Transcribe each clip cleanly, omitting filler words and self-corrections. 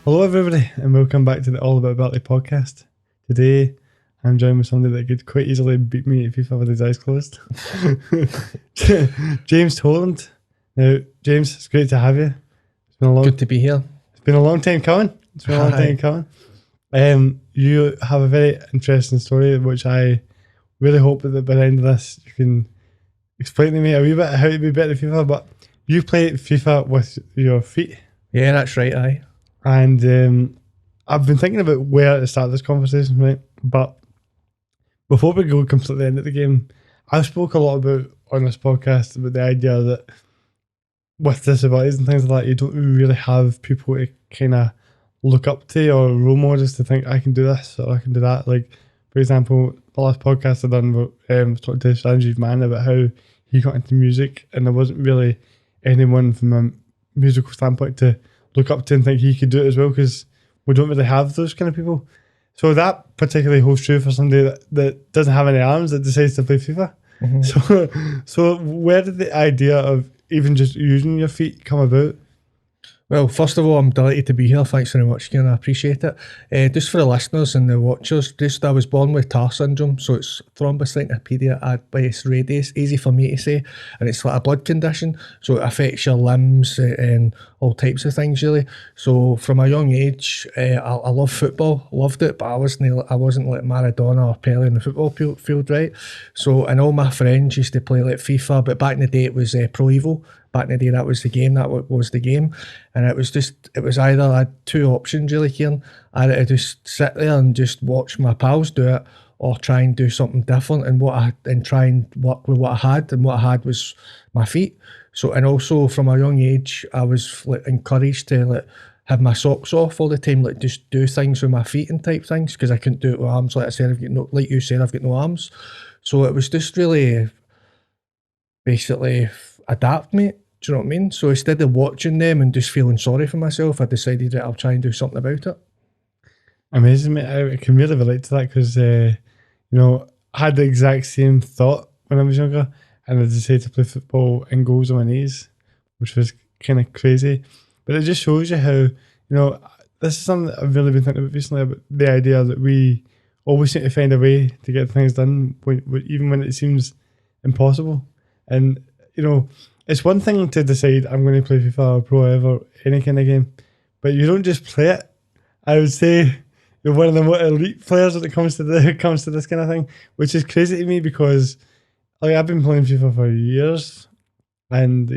Hello, everybody, and welcome back to the All About Ability podcast. Today, I'm joined with somebody that could quite easily beat me at FIFA with his eyes closed. James Toland. Now, James, it's great to have you. It's been a Good to be here. It's been a long time coming. You have a very interesting story, which I really hope that by the end of this, you can explain to me a wee bit how to be better at FIFA. But you play FIFA with your feet. Yeah, that's right, aye. And I've been thinking about where to start this conversation, right? But before we go completely into the game, I've spoke a lot about on this podcast about the idea that with disabilities and things like that, you don't really have people to kind of look up to or role models to think I can do this or I can do that. Like, for example, the last podcast I done was talking to Sanjeev Man about how he got into music, and there wasn't really anyone from a musical standpoint to look up to and think he could do it as well, because we don't really have those kind of people. So that particularly holds true for somebody that doesn't have any arms that decides to play FIFA. Mm-hmm. So where did the idea of even just using your feet come about? Well, first of all, I'm delighted to be here. Thanks very much, Kieran. I appreciate it. Just for the listeners and the watchers, I was born with TAR syndrome, so it's thrombocytopenia ad radius, easy for me to say, and it's like a blood condition, so it affects your limbs and all types of things, really. So from a young age, I love football, loved it, but I wasn't like Maradona or Pele in the football field, right? So, and all my friends used to play like FIFA, but back in the day it was Pro Evo. Back in the day, that was the game. And it was either I had two options really, Kieran. I had to just sit there and just watch my pals do it, or try and do something different and try and work with what I had, and what I had was my feet. So, and also from a young age, I was like encouraged to like have my socks off all the time, like just do things with my feet and type things, because I couldn't do it with arms. Like I said, like you said, I've got no arms. So it was just really basically adapt, mate. Do you know what I mean? So instead of watching them and just feeling sorry for myself, I decided that I'll try and do something about it. Amazing, mate. I can really relate to that because, I had the exact same thought when I was younger, and I decided to play football in goals on my knees, which was kind of crazy. But it just shows you how, this is something that I've really been thinking about recently, about the idea that we always seem to find a way to get things done, even when it seems impossible. And, it's one thing to decide I'm going to play FIFA or Pro Ever, any kind of game, but you don't just play it. I would say you're one of the more elite players when it comes to this kind of thing, which is crazy to me because I've been playing FIFA for years, and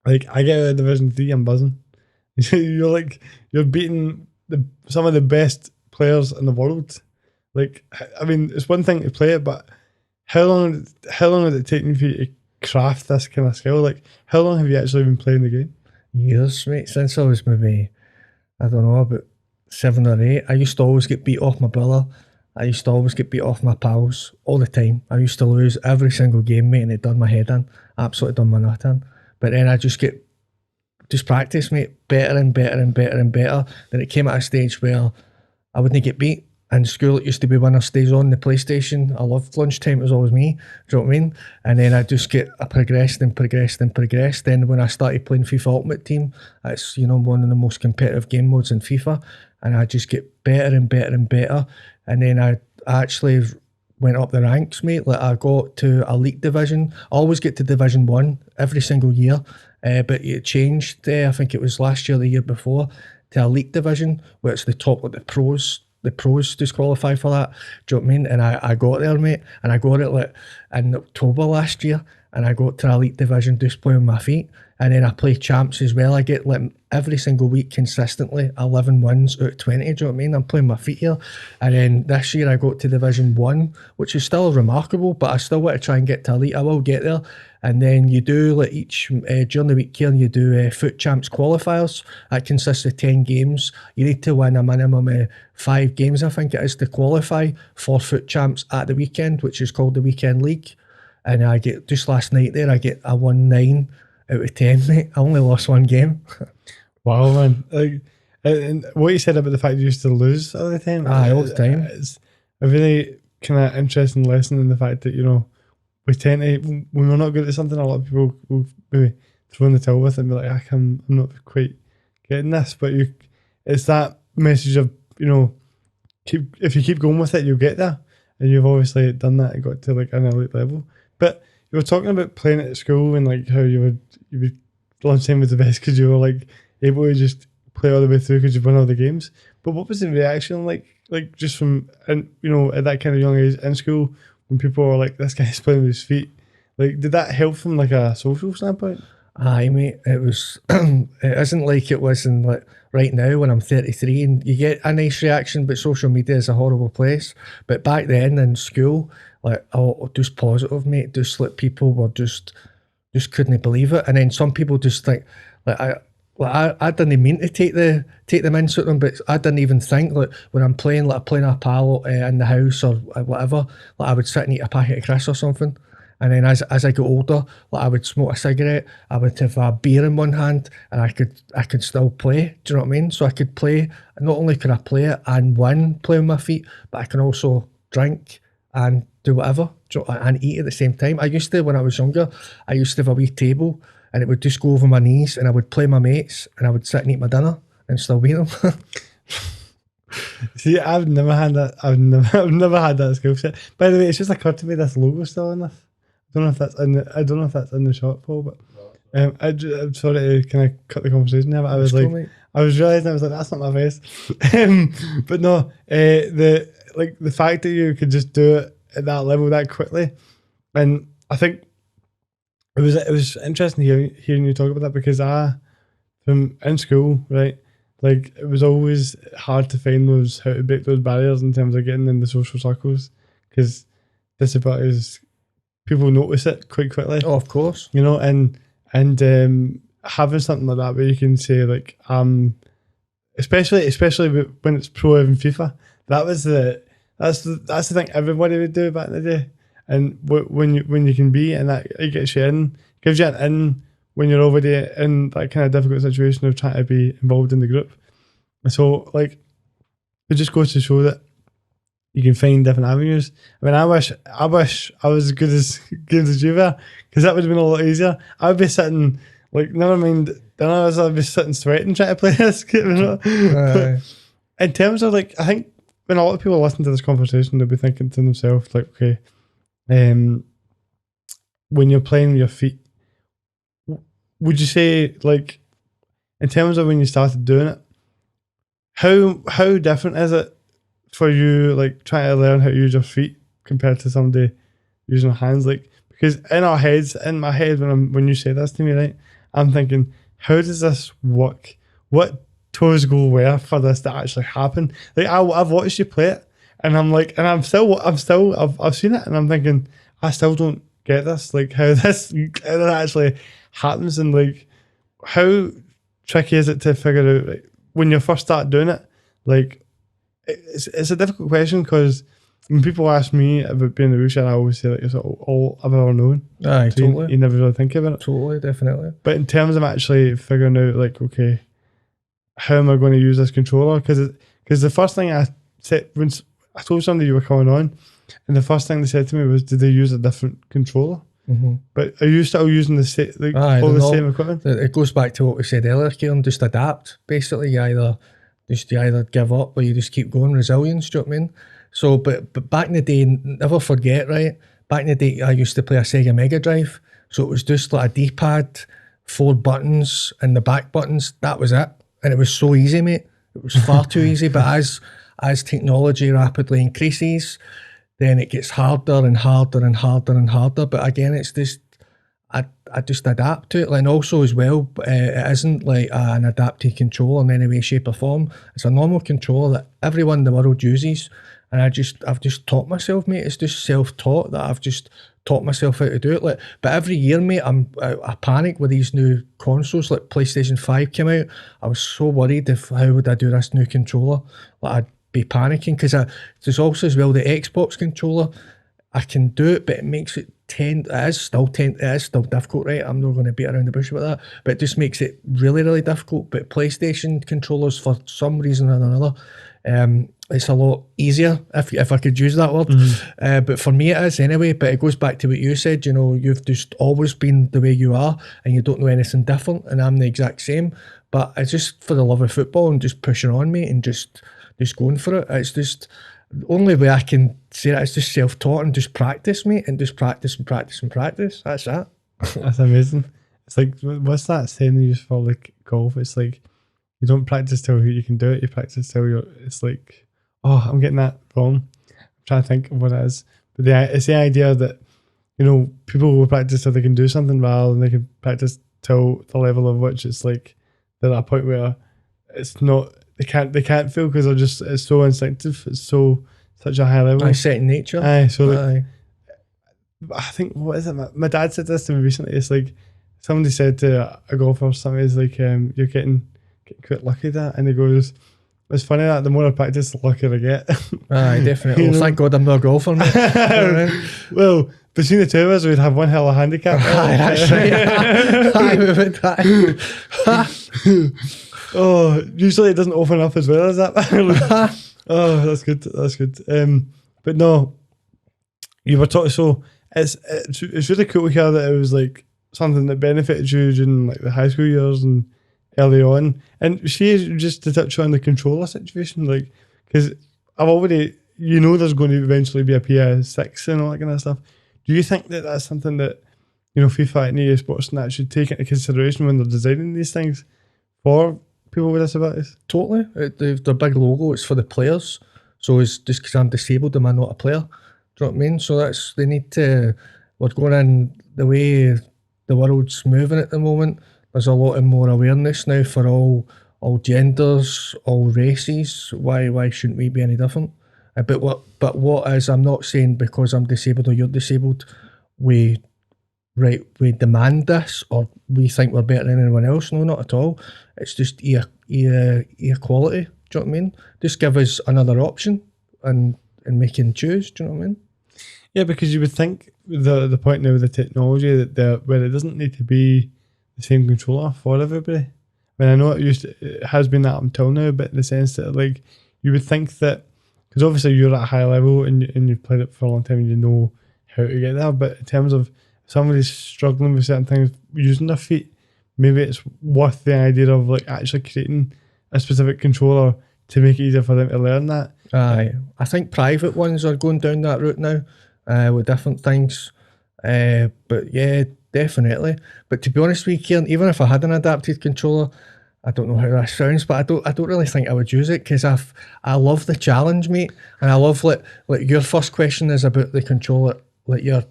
I get out of Division 3, I'm buzzing. You're beating some of the best players in the world. It's one thing to play it, but how long did it take me for you to craft this kind of skill? Like, how long have you actually been playing the game? Years, mate. Since I was maybe, I don't know, about 7 or 8. I used to always get beat off my brother. I used to always get beat off my pals all the time. I used to lose every single game, mate, and it done my head in. Absolutely done my nut in. But then I just practice, mate, better and better and better and better. Then it came at a stage where I wouldn't get beat. In school, it used to be winner stays on the PlayStation. I loved lunchtime, it was always me. Do you know what I mean? And then I progressed. Then when I started playing FIFA Ultimate Team, it's, one of the most competitive game modes in FIFA. And I just get better and better and better. And then I actually went up the ranks, mate. Like, I got to Elite Division. I always get to Division 1 every single year. But it changed, I think it was last year, the year before, to Elite Division, where it's the top, like the pros. The pros just qualify for that. Do you know what I mean? And I got there, mate. And I got it like in October last year. And I got to Elite Division just playing my feet. And then I play champs as well. I get like every single week consistently 11 wins out of 20. Do you know what I mean? I'm playing my feet here. And then this year I got to Division 1, which is still remarkable, but I still want to try and get to Elite. I will get there. And then you do like during the week here, you do foot champs qualifiers. That consists of 10 games. You need to win a minimum of 5 games, I think it is, to qualify for foot champs at the weekend, which is called the Weekend League. And I get, just last night there, I won 9 out of 10, mate. I only lost 1 game. Wow, man. And what you said about the fact you used to lose all the time. All the time. It's a really kind of interesting lesson in the fact that, we tend to, when we're not good at something, a lot of people will maybe throw in the towel with it and be like, I'm not quite getting this. But it's that message of, you know, if you keep going with it, you'll get there. And you've obviously done that and got to like an elite level. But you were talking about playing at school and like how you would lunchtime was the best because you were like able to just play all the way through because you've won all the games. But what was the reaction like just from, and you know, at that kind of young age in school when people were like, this guy's playing with his feet? Like, did that help from like a social standpoint? Aye, mate, it was. It isn't like it was in like right now when I'm 33 and you get a nice reaction, but social media is a horrible place. But back then in school, like, oh, just positive, mate. Just like people were just couldn't believe it, and then some people just I didn't mean to take them into them, but I didn't even think like when I'm playing a pal in the house or whatever, like I would sit and eat a packet of crisps or something. And then as I got older, like I would smoke a cigarette, I would have a beer in one hand, and I could still play. Do you know what I mean? So I could play. Not only could I play it and win playing with my feet, but I can also drink and do whatever and eat at the same time. I used to, when I was younger, I used to have a wee table, and it would just go over my knees, and I would play my mates, and I would sit and eat my dinner and still beat them. See, I've never had that. I've never had that skill set. By the way, it's just occurred to me this logo's still on this. I don't know if that's in the shot, Paul, but I'm sorry to kind of cut the conversation there, but I was like, I was realising, I was like, that's not my face. But no, the fact that you could just do it at that level that quickly, and I think it was interesting hearing you talk about that, because from in school, right, like it was always hard to find how to break those barriers in terms of getting in the social circles, because disabilities, people notice it quite quickly. Oh, of course. You know, and having something like that where you can say like, especially when it's pro in FIFA, that's the thing everybody would do back in the day. And when you can be, and that it gets you in, gives you an in when you're already in that kind of difficult situation of trying to be involved in the group. So like, it just goes to show that you can find different avenues. I mean, I wish I was as good as you were, because that would have been a lot easier. I would be sitting, like, never mind dinners, I'd be sitting sweating trying to play this game, you know? In terms of like, I think when a lot of people listen to this conversation, they'll be thinking to themselves like, okay, when you're playing with your feet, would you say, like, in terms of when you started doing it, how different is it for you, like trying to learn how to use your feet compared to somebody using hands? Like, because in my head, when you say this to me, right, I'm thinking, how does this work? What toes go where for this to actually happen? Like, I've watched you play it, and I'm like, and I've seen it, and I'm thinking, I still don't get this, like how this actually happens, and like how tricky is it to figure out, like, when you first start doing it? Like, it's a difficult question, because when people ask me about being in the wheelchair, I always say like it's all I've ever known. Aye, so totally. You never really think about it. Totally, definitely. But in terms of actually figuring out, like, okay, how am I going to use this controller? Because the first thing I said when I told somebody you were coming on, and the first thing they said to me was, did they use a different controller? Mm-hmm. But are you still using the same equipment? It goes back to what we said earlier, Kieran, just adapt. Basically, you either give up or you just keep going. Resilience, do you know what I mean? So, but back in the day, never forget, right? Back in the day, I used to play a Sega Mega Drive. So it was just like a D-pad, 4 buttons, and the back buttons. That was it. And it was so easy, mate. It was far too easy. But as technology rapidly increases, then it gets harder and harder and harder and harder. But again, it's just, I just adapt to it. And also as well, it isn't like an adapted controller in any way, shape or form. It's a normal controller that everyone in the world uses. And I've just taught myself, mate. It's just self-taught that I've just taught myself how to do it. Like, but every year, mate, I panic with these new consoles. Like PlayStation 5 came out, I was so worried if how would I do this new controller. Like, I'd be panicking, because there's also as well the Xbox controller. I can do it, but it makes it it is still difficult, right? I'm not going to beat around the bush about that, but it just makes it really, really difficult. But PlayStation controllers, for some reason or another, it's a lot easier, if I could use that word. But for me it is anyway. But it goes back to what you said, you know, you've just always been the way you are and you don't know anything different, and I'm the exact same. But it's just for the love of football and just pushing on, mate, and just going for it. It's just the only way I can say that is just self-taught and just practice, mate, and just practice and practice and practice. That's it. That's amazing. It's like, what's that saying they use for like golf? It's like, you don't practice till you can do it, you practice till you're, it's like, oh, I'm getting that wrong. I'm trying to think of what it is. But it's the idea that, you know, people will practice till they can do something rather than they can practice till the level of which it's like, they're at a point where it's not, they can't feel because they're just, it's so instinctive, it's such a high level. Second nature. I think, what is it? My dad said this to me recently. It's like somebody said to a golfer or something, it's like, you're getting quite lucky at that. And he goes, it's funny that the more I practice, the luckier I get. Aye, definitely. Well, thank God I'm not a golfer, mate. Well, between the two of us, we'd have one hell of a handicap. Aye, that's right. Aye, we would. Oh, usually it doesn't open up as well as that. Oh, that's good. That's good. But no, you were talking, so it's really cool to hear that it was like something that benefited you during like the high school years and early on. And just to touch on the controller situation, like, because I've already, you know, there's going to eventually be a PS6 and all that kind of stuff. Do you think that that's something that, you know, FIFA and EA Sports and that should take into consideration when they're designing these things for people with disabilities? Totally. The big logo, it's for the players. So it's just because I'm disabled, am I not a player? Do you know what I mean? So they need to, we're going in the way the world's moving at the moment. There's a lot of more awareness now for all genders, all races. Why shouldn't we be any different? But what is, I'm not saying because I'm disabled or you're disabled, we demand this or we think we're better than anyone else. No, not at all. It's just equality. Do you know what I mean? Just give us another option and we can choose. Do you know what I mean? Yeah, because you would think the point now with the technology that where it doesn't need to be the same controller for everybody. I mean, I know it has been that up until now, but in the sense that like you would think that, because obviously you're at a high level and you've played it for a long time and you know how to get there, but in terms of somebody's struggling with certain things using their feet, maybe it's worth the idea of like actually creating a specific controller to make it easier for them to learn that. Aye, I think private ones are going down that route now with different things. But yeah, definitely. But to be honest with you, Kieran, even if I had an adapted controller, I don't know how that sounds, but I don't really think I would use it because I love the challenge, mate, and I love like your first question is about the controller. Like you're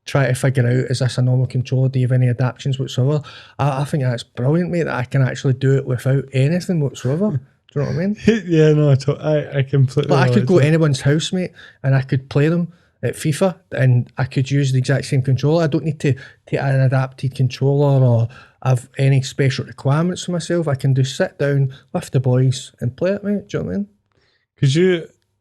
trying to figure out, is this a normal controller? Do you have any adaptations whatsoever? I think that's brilliant, mate, that I can actually do it without anything whatsoever. Do you know what I mean? Yeah, no, I completely. But I could go to anyone's house, mate, and I could play them at FIFA, and I could use the exact same controller. I don't need to take an adapted controller or have any special requirements for myself. I can just sit down with the boys and play it, mate. Do you know what I mean? Because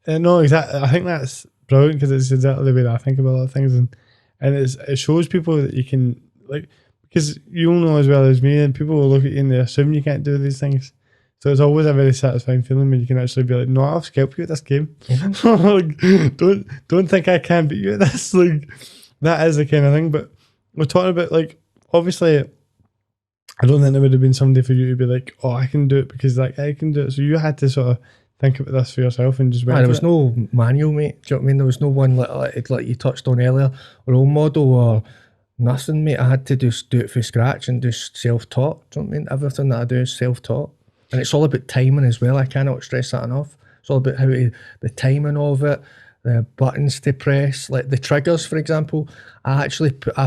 no, exactly. I think that's brilliant because it's exactly the way that I think about a lot of things, and it shows people that you can, like, because you know as well as me, and people will look at you and they assume you can't do these things. So it's always a very satisfying feeling when you can actually be like, no, I'll scalp you at this game. Like, don't think I can beat you at this. Like, that is the kind of thing. But we're talking about, like, obviously, I don't think there would have been somebody for you to be like, oh, I can do it because like I can do it. So you had to sort of think about this for yourself and just went. There was no manual, mate. Do you know what I mean? There was no one like you touched on earlier, role model or nothing, mate. I had to just do it from scratch and just self-taught. Do you know what I mean? Everything that I do is self-taught. And it's all about timing as well. I cannot stress that enough. It's all about the timing of it, the buttons to press, like the triggers, for example. I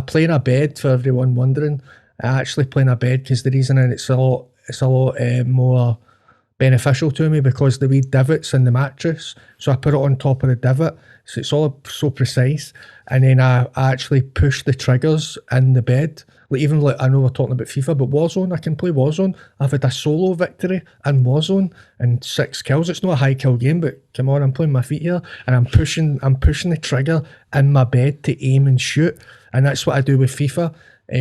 play in a bed, for everyone wondering. I actually play in a bed because the reason it's a lot more beneficial to me because the wee divots in the mattress. So I put it on top of the divot. So it's all so precise. And then I actually push the triggers in the bed. Like even like I know we're talking about FIFA, but Warzone, I can play Warzone. I've had a solo victory in Warzone and 6 kills. It's not a high kill game, but come on, I'm playing my feet here and I'm pushing the trigger in my bed to aim and shoot. And that's what I do with FIFA,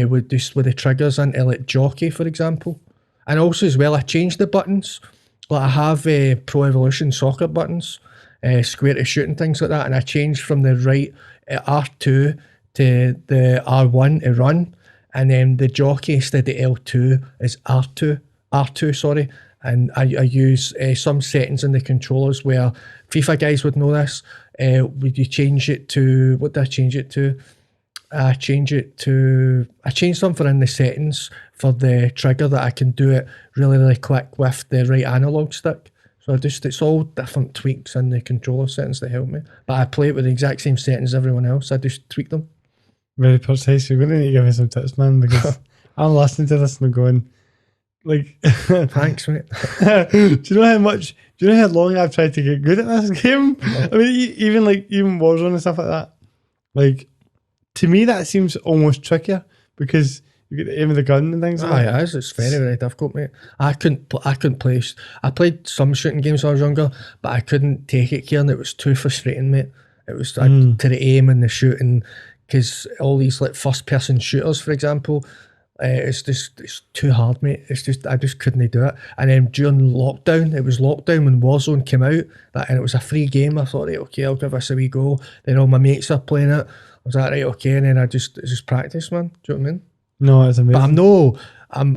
with the triggers into like jockey, for example. And also as well, I changed the buttons I have Pro Evolution soccer buttons, square to shoot and things like that, and I changed from the right R2 to the R1 to run, and then the jockey instead of L2 is R2, sorry. And I use some settings in the controllers where FIFA guys would know this. Would you change it to, what did I change it to? I changed something in the settings for the trigger that I can do it really, really quick with the right analog stick. So it's all different tweaks in the controller settings that help me. But I play it with the exact same settings as everyone else. I just tweak them. Very precise. You're going to need to give me some tips, man, because I'm listening to this and I'm going, like... Thanks, mate. Do you know how long I've tried to get good at this game? I mean, even Warzone and stuff like that. Like, to me, that seems almost trickier because you get the aim of the gun and things like that. It is. It's very, very difficult, mate. I couldn't play. I played some shooting games when I was younger, but I couldn't take it, Kieran. It was too frustrating, mate. It was to the aim and the shooting, because all these like first-person shooters, for example, it's too hard, mate. I just couldn't do it. And then during lockdown, it was lockdown when Warzone came out, and it was a free game. I thought, right, okay, I'll give this a wee go. Then all my mates are playing it. I was like, right, okay, and then it's just practice, man. Do you know what I mean? No, it's amazing. But I'm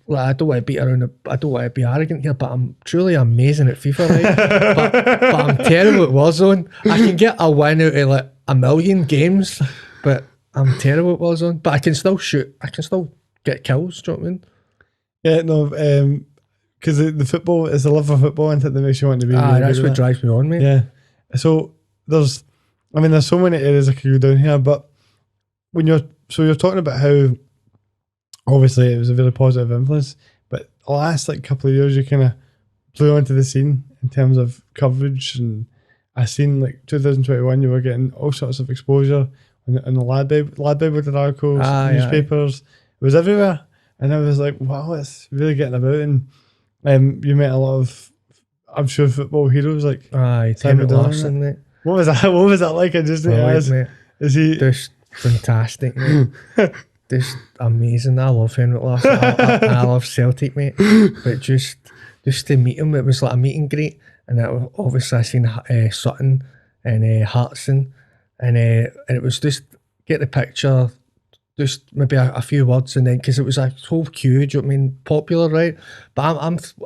like, I don't want to beat around. I don't want to be arrogant here, but I'm truly amazing at FIFA, right? but I'm terrible at Warzone. I can get a win out of like a million games, but I'm terrible at Warzone. But I can still shoot. I can still get kills. Do you know what I mean? Yeah, no, because the football is the love for football, and that makes you want to be. That's what drives me on, mate. Yeah. So there's so many areas I could go down here, but when you're talking about how obviously it was a very positive influence, but the last couple of years you kind of blew onto the scene in terms of coverage, and I seen 2021 you were getting all sorts of exposure in the Lad Bible did articles, newspapers, it was everywhere, and I was like, wow, it's really getting about. And you met a lot of, I'm sure, football heroes like Simon Larson, mate. What was that like? I just mate. Is he just fantastic, mate? Just amazing. I love Henrik Larsson. I love Celtic, mate. But just to meet him, it was like a meet and greet. And obviously I seen Sutton and Hartson, and it was just get the picture, just maybe a few words, and then because it was a whole queue, do you know what I mean? Popular, right? But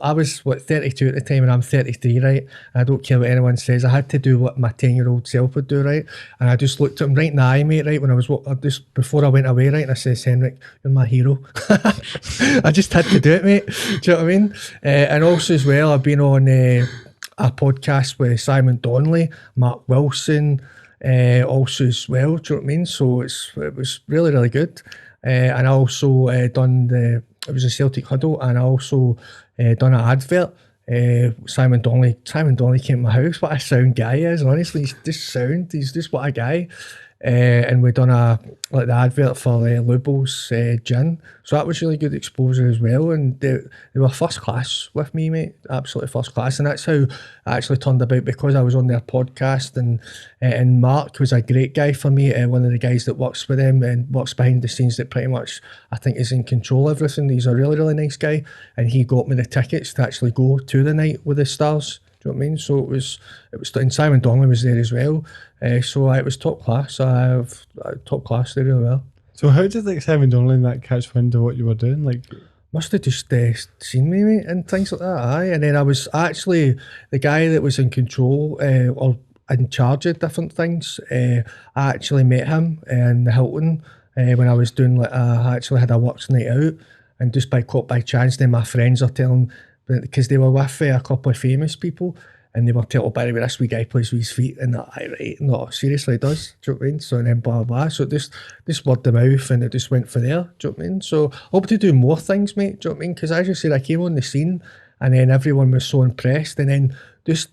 I was 32 at the time, and I'm 33, right? And I don't care what anyone says. I had to do what my 10-year-old self would do, right? And I just looked at him right in the eye, mate, right? When I was just before I went away, right? And I says, Henrik, you're my hero. I just had to do it, mate. Do you know what I mean? And also as well, I've been on a podcast with Simon Donnelly, Mark Wilson. Also as well, do you know what I mean? So it was really, really good. And I also it was a Celtic huddle, and I also done an advert. Simon Donnelly came to my house. What a sound guy he is, honestly. He's just sound. He's just what a guy. And we done the advert for Lubel's gin. So that was really good exposure as well. And they were first class with me, mate. Absolutely first class. And that's how I actually turned about, because I was on their podcast, and Mark was a great guy for me. One of the guys that works with them and works behind the scenes, that pretty much I think is in control of everything. He's a really, really nice guy. And he got me the tickets to actually go to the night with the Stars. Do you know what I mean? So it was, and Simon Donnelly was there as well. So it was top class. Top class there really well. So how did Simon Donnelly and that catch wind of what you were doing? Must have just seen me, mate, and things like that. Aye, and then I was actually the guy that was in control or in charge of different things. I actually met him in the Hilton when I was doing I actually had a works night out, and just by chance, then my friends are telling, because they were with a couple of famous people, and they were telling, by the way, this wee guy plays with his feet, and right, no, seriously, he does. Do you know what I mean? So, and then blah, blah. So this word of mouth, and it just went for there. Do you know what I mean? So I hope to do more things, mate. Do you know what I mean? Because as you said, I came on the scene, and then everyone was so impressed, and then it's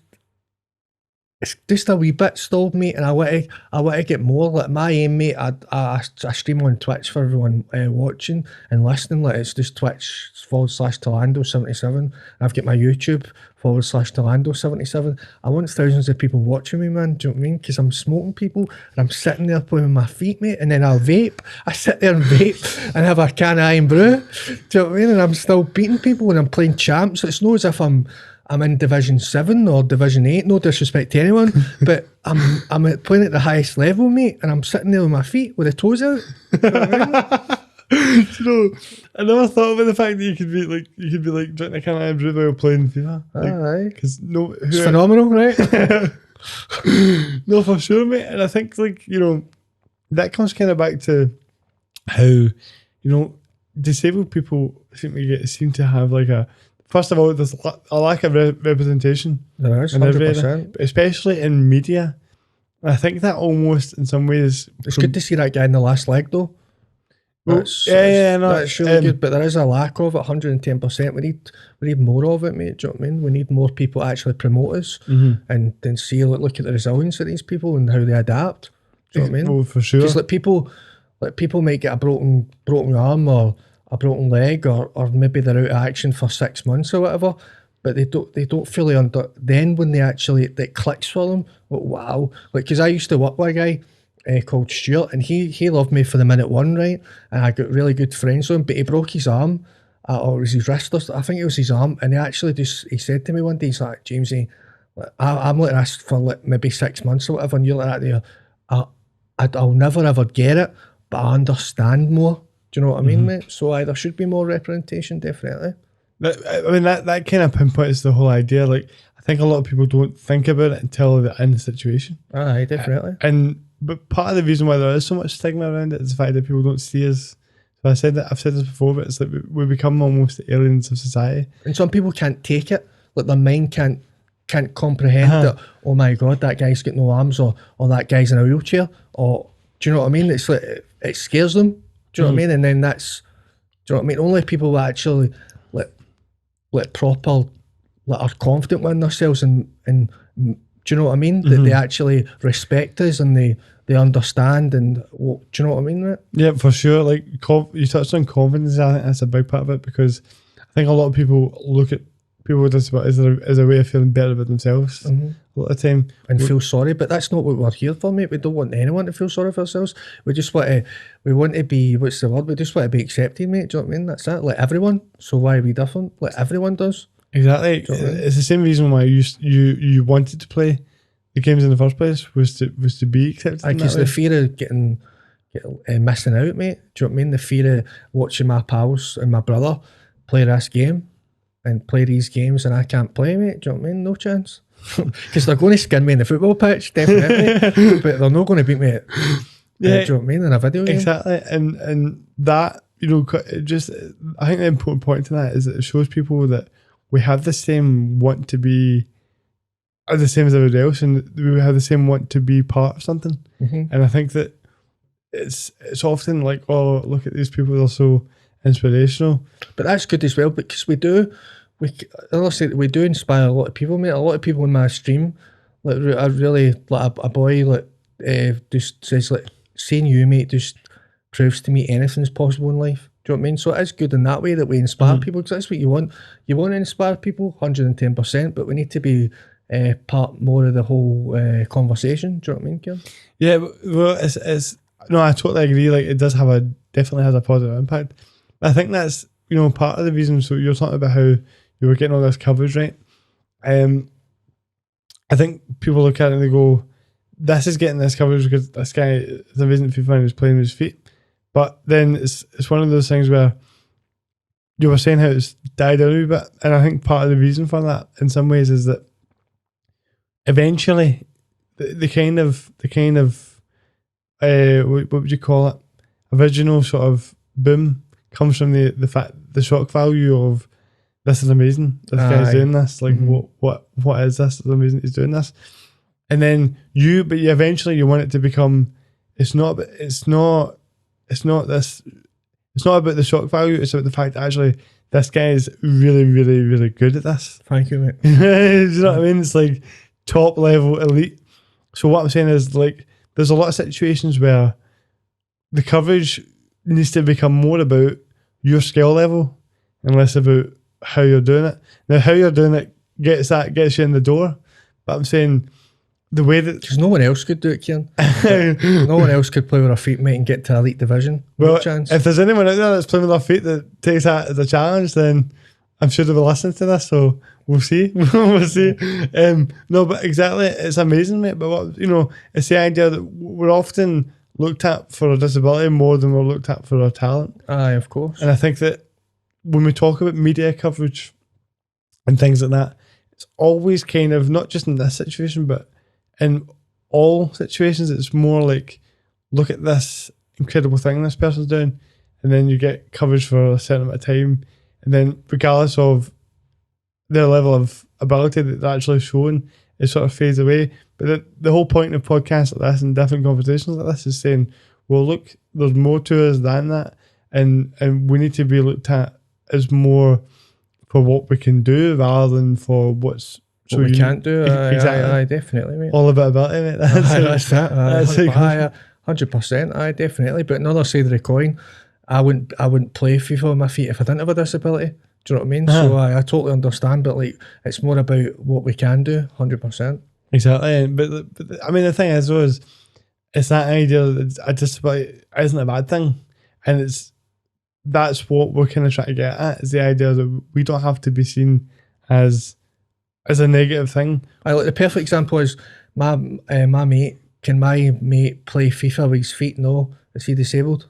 just a wee bit stalled, mate, and I want to get more. Like my aim, mate, I stream on Twitch for everyone watching and listening. It's just Twitch/Tolando77, and I've got my YouTube/Tolando77. I want thousands of people watching me, man. Do you know what I mean? Because I'm smoking people, and I'm sitting there playing with my feet, mate, and then I'll vape. I sit there and vape and have a can of Iron Brew. Do you know what I mean? And I'm still beating people, and I'm playing champs. It's not as if I'm I'm in Division 7 or Division 8, no disrespect to anyone, but I'm playing at the highest level, mate, and I'm sitting there with my feet with the toes out. You know what I mean? You know, I never thought about the fact that you could be like drinking a can of brew while playing FIFA. Aye. Because It's phenomenal, right? No, for sure, mate. And I think, like, you know, that comes kind of back to how, you know, disabled people seem to have like first of all, there's a lack of representation. There is, in every 100%. area, but especially in media. I think that almost in some ways... It's good to see that guy in the last leg, though. Well, That's really good, but there is a lack of it, 110%. We need more of it, mate. Do you know what I mean? We need more people actually promote us and then see, look at the resilience of these people and how they adapt. Do you know what I mean? Well, for sure. Because people might get a broken arm or a broken leg or maybe they're out of action for 6 months or whatever, but they don't fully then when it clicks for them, like, wow. Like, because I used to work with a guy called Stuart, and he loved me for the minute one, right? And I got really good friends with him, but he broke his arm, or it was his wrist, I think it was his arm, and he said to me one day, he's like, Jamesy, I'm like this for like maybe 6 months or whatever, and you're like that there, I'll never ever get it, but I understand more. Do you know what I mean, mate? So there should be more representation, definitely. That kind of pinpoints the whole idea. Like, I think a lot of people don't think about it until they're in the situation. Aye, definitely. But part of the reason why there is so much stigma around it is the fact that people don't see us. So I've said this before, but it's like we become almost the aliens of society. And some people can't take it. Like, their mind can't comprehend that, oh my God, that guy's got no arms, or that guy's in a wheelchair, or do you know what I mean? It's like, it scares them. Do you know what I mean? And then do you know what I mean? Only people that actually like proper, like, are confident within themselves and do you know what I mean? That they actually respect us and they understand and do you know what I mean, mate? Yeah, for sure. Like, you touched on confidence. I think that's a big part of it, because I think a lot of people look at people with disabilities as a way of feeling better about themselves a lot of the time. And feel sorry, but that's not what we're here for, mate. We don't want anyone to feel sorry for themselves. We just want to be, what's the word? We just want to be accepted, mate. Do you know what I mean? That's it. Like everyone. So why are we different? Like everyone does. Exactly. You know what I mean? It's the same reason why you wanted to play the games in the first place, was to be accepted. Because the fear of getting missing out, mate. Do you know what I mean? The fear of watching my pals and my brother play this game and play these games and I can't play, mate. Do you know what I mean? No chance. Because they're going to skin me in the football pitch, definitely, but they're not going to beat me at, do you know what I mean, in a video game. Exactly. And that, you know, I think the important point to that is that it shows people that we have the same want to be the same as everybody else, and we have the same want to be part of something. And I think that it's often like, oh, look at these people, they're so inspirational. But that's good as well, because we do inspire a lot of people, mate. A lot of people in my stream, like, I really, like, a boy, like, just says, like, seeing you, mate, just proves to me anything's possible in life. Do you know what I mean? So it is good in that way that we inspire people, because that's what you want. You want to inspire people, 110%, but we need to be part more of the whole conversation. Do you know what I mean, Kieran? Yeah, well, no, I totally agree. Like, it does definitely has a positive impact. I think that's, you know, part of the reason. So you're talking about how you were getting all this coverage, right? I think people look at it and they go, this is getting this coverage because this guy is amazing at FIFA and he's playing with his feet. But then it's one of those things where you were saying how it's died down a wee bit, and I think part of the reason for that in some ways is that eventually the kind of what would you call it, original sort of boom comes from the shock value of, this is amazing, this guy's doing this, like what is this? It's amazing he's doing this. And then but eventually you want it to become, it's not about the shock value, it's about the fact that actually this guy is really, really, really good at this. Thank you, mate. Do you know what I mean? It's like top level elite. So what I'm saying is, like, there's a lot of situations where the coverage needs to become more about your skill level and less about how you're doing it. Now, how you're doing it gets you in the door, but I'm saying the way that, because no one else could do it, Kieran. No one else could play with their feet, mate, and get to elite division. Well, no chance. If there's anyone out there that's playing with their feet that takes that as a challenge, then I'm sure they'll be listening to this. So We'll see. We'll see. No, but exactly, it's amazing, mate. But what, it's the idea that we're often looked at for our disability more than we're looked at for our talent. Aye, of course. And I think that when we talk about media coverage and things like that, it's always kind of, not just in this situation, but in all situations, it's more like, look at this incredible thing this person's doing, and then you get coverage for a certain amount of time, and then regardless of their level of ability that they're actually showing, it sort of fades away. But the whole point of podcasts like this and different conversations like this is saying, well, look, there's more to us than that, and we need to be looked at as more for what we can do rather than for what we can't do. Exactly. Aye, definitely, mate. All about ability, mate. That's that. That's it. 100%. Aye, definitely. But another side of the coin, I wouldn't play FIFA with my feet if I didn't have a disability. Do you know what I mean? So I totally understand, but like, it's more about what we can do. 100%. Exactly. But I mean, the thing is, though, is it's that idea that a disability isn't a bad thing, and that's what we're kind of trying to get at, is the idea that we don't have to be seen as a negative thing. Like the perfect example is my mate. Can my mate play FIFA with his feet? No. Is he disabled?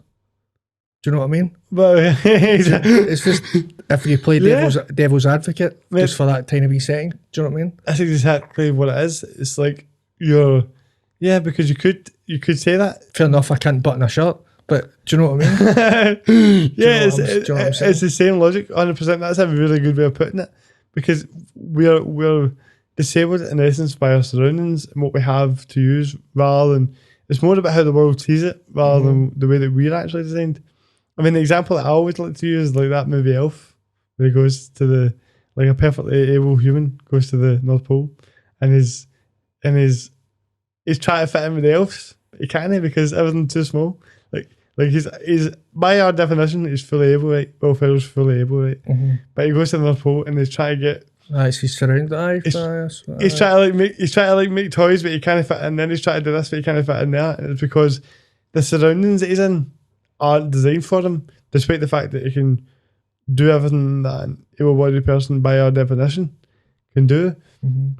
Do you know what I mean? Well, it's just, if you play devil's advocate, mate, just for that tiny wee setting. Do you know what I mean? That's exactly what it is. It's like because you could say that. Fair enough, I can't button a shirt, but do you know what I mean? It's the same logic, 100%. That's a really good way of putting it, because we're disabled in essence by our surroundings and what we have to use, rather than, it's more about how the world sees it rather than the way that we're actually designed. I mean, the example that I always like to use is like that movie Elf, where he goes to like a perfectly able human goes to the North Pole, and he's trying to fit in with the elves. He can't, because everything's too small. Like he's by our definition, he's fully able, right? Will Ferrell's fully able, right? But he goes to the North Pole and he's trying to get. He's surrounded. He's trying to make toys, but he can't fit in. Then he's trying to do this, but he can't fit in there. And it's because the surroundings that he's in aren't designed for him, despite the fact that he can do everything that an able-bodied person, by our definition, can do.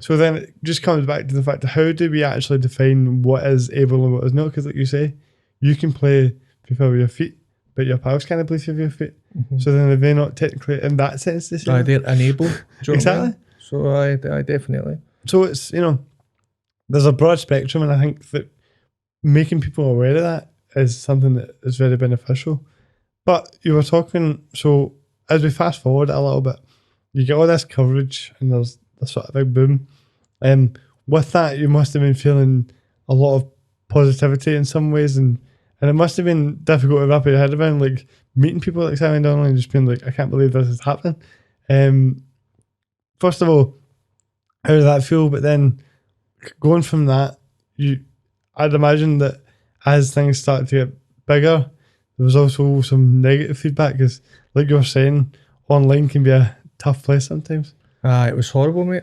So then it just comes back to the fact of, how do we actually define what is able and what is not? Because like you say, you can play FIFA with your feet, but your pals can't play FIFA with your feet. So then are they not technically, in that sense, the same? They're enabled. Exactly. So I definitely. So it's, there's a broad spectrum, and I think that making people aware of that is something that is very beneficial. But you were talking, so as we fast forward a little bit, you get all this coverage and there's this sort of big boom. With that, you must have been feeling a lot of positivity in some ways, and it must have been difficult to wrap your head around, like meeting people like Simon Donnelly and just being like, I can't believe this is happening. First of all, how did that feel? But then going from that, I'd imagine that as things started to get bigger, there was also some negative feedback, because like you were saying, online can be a tough place sometimes. It was horrible, mate.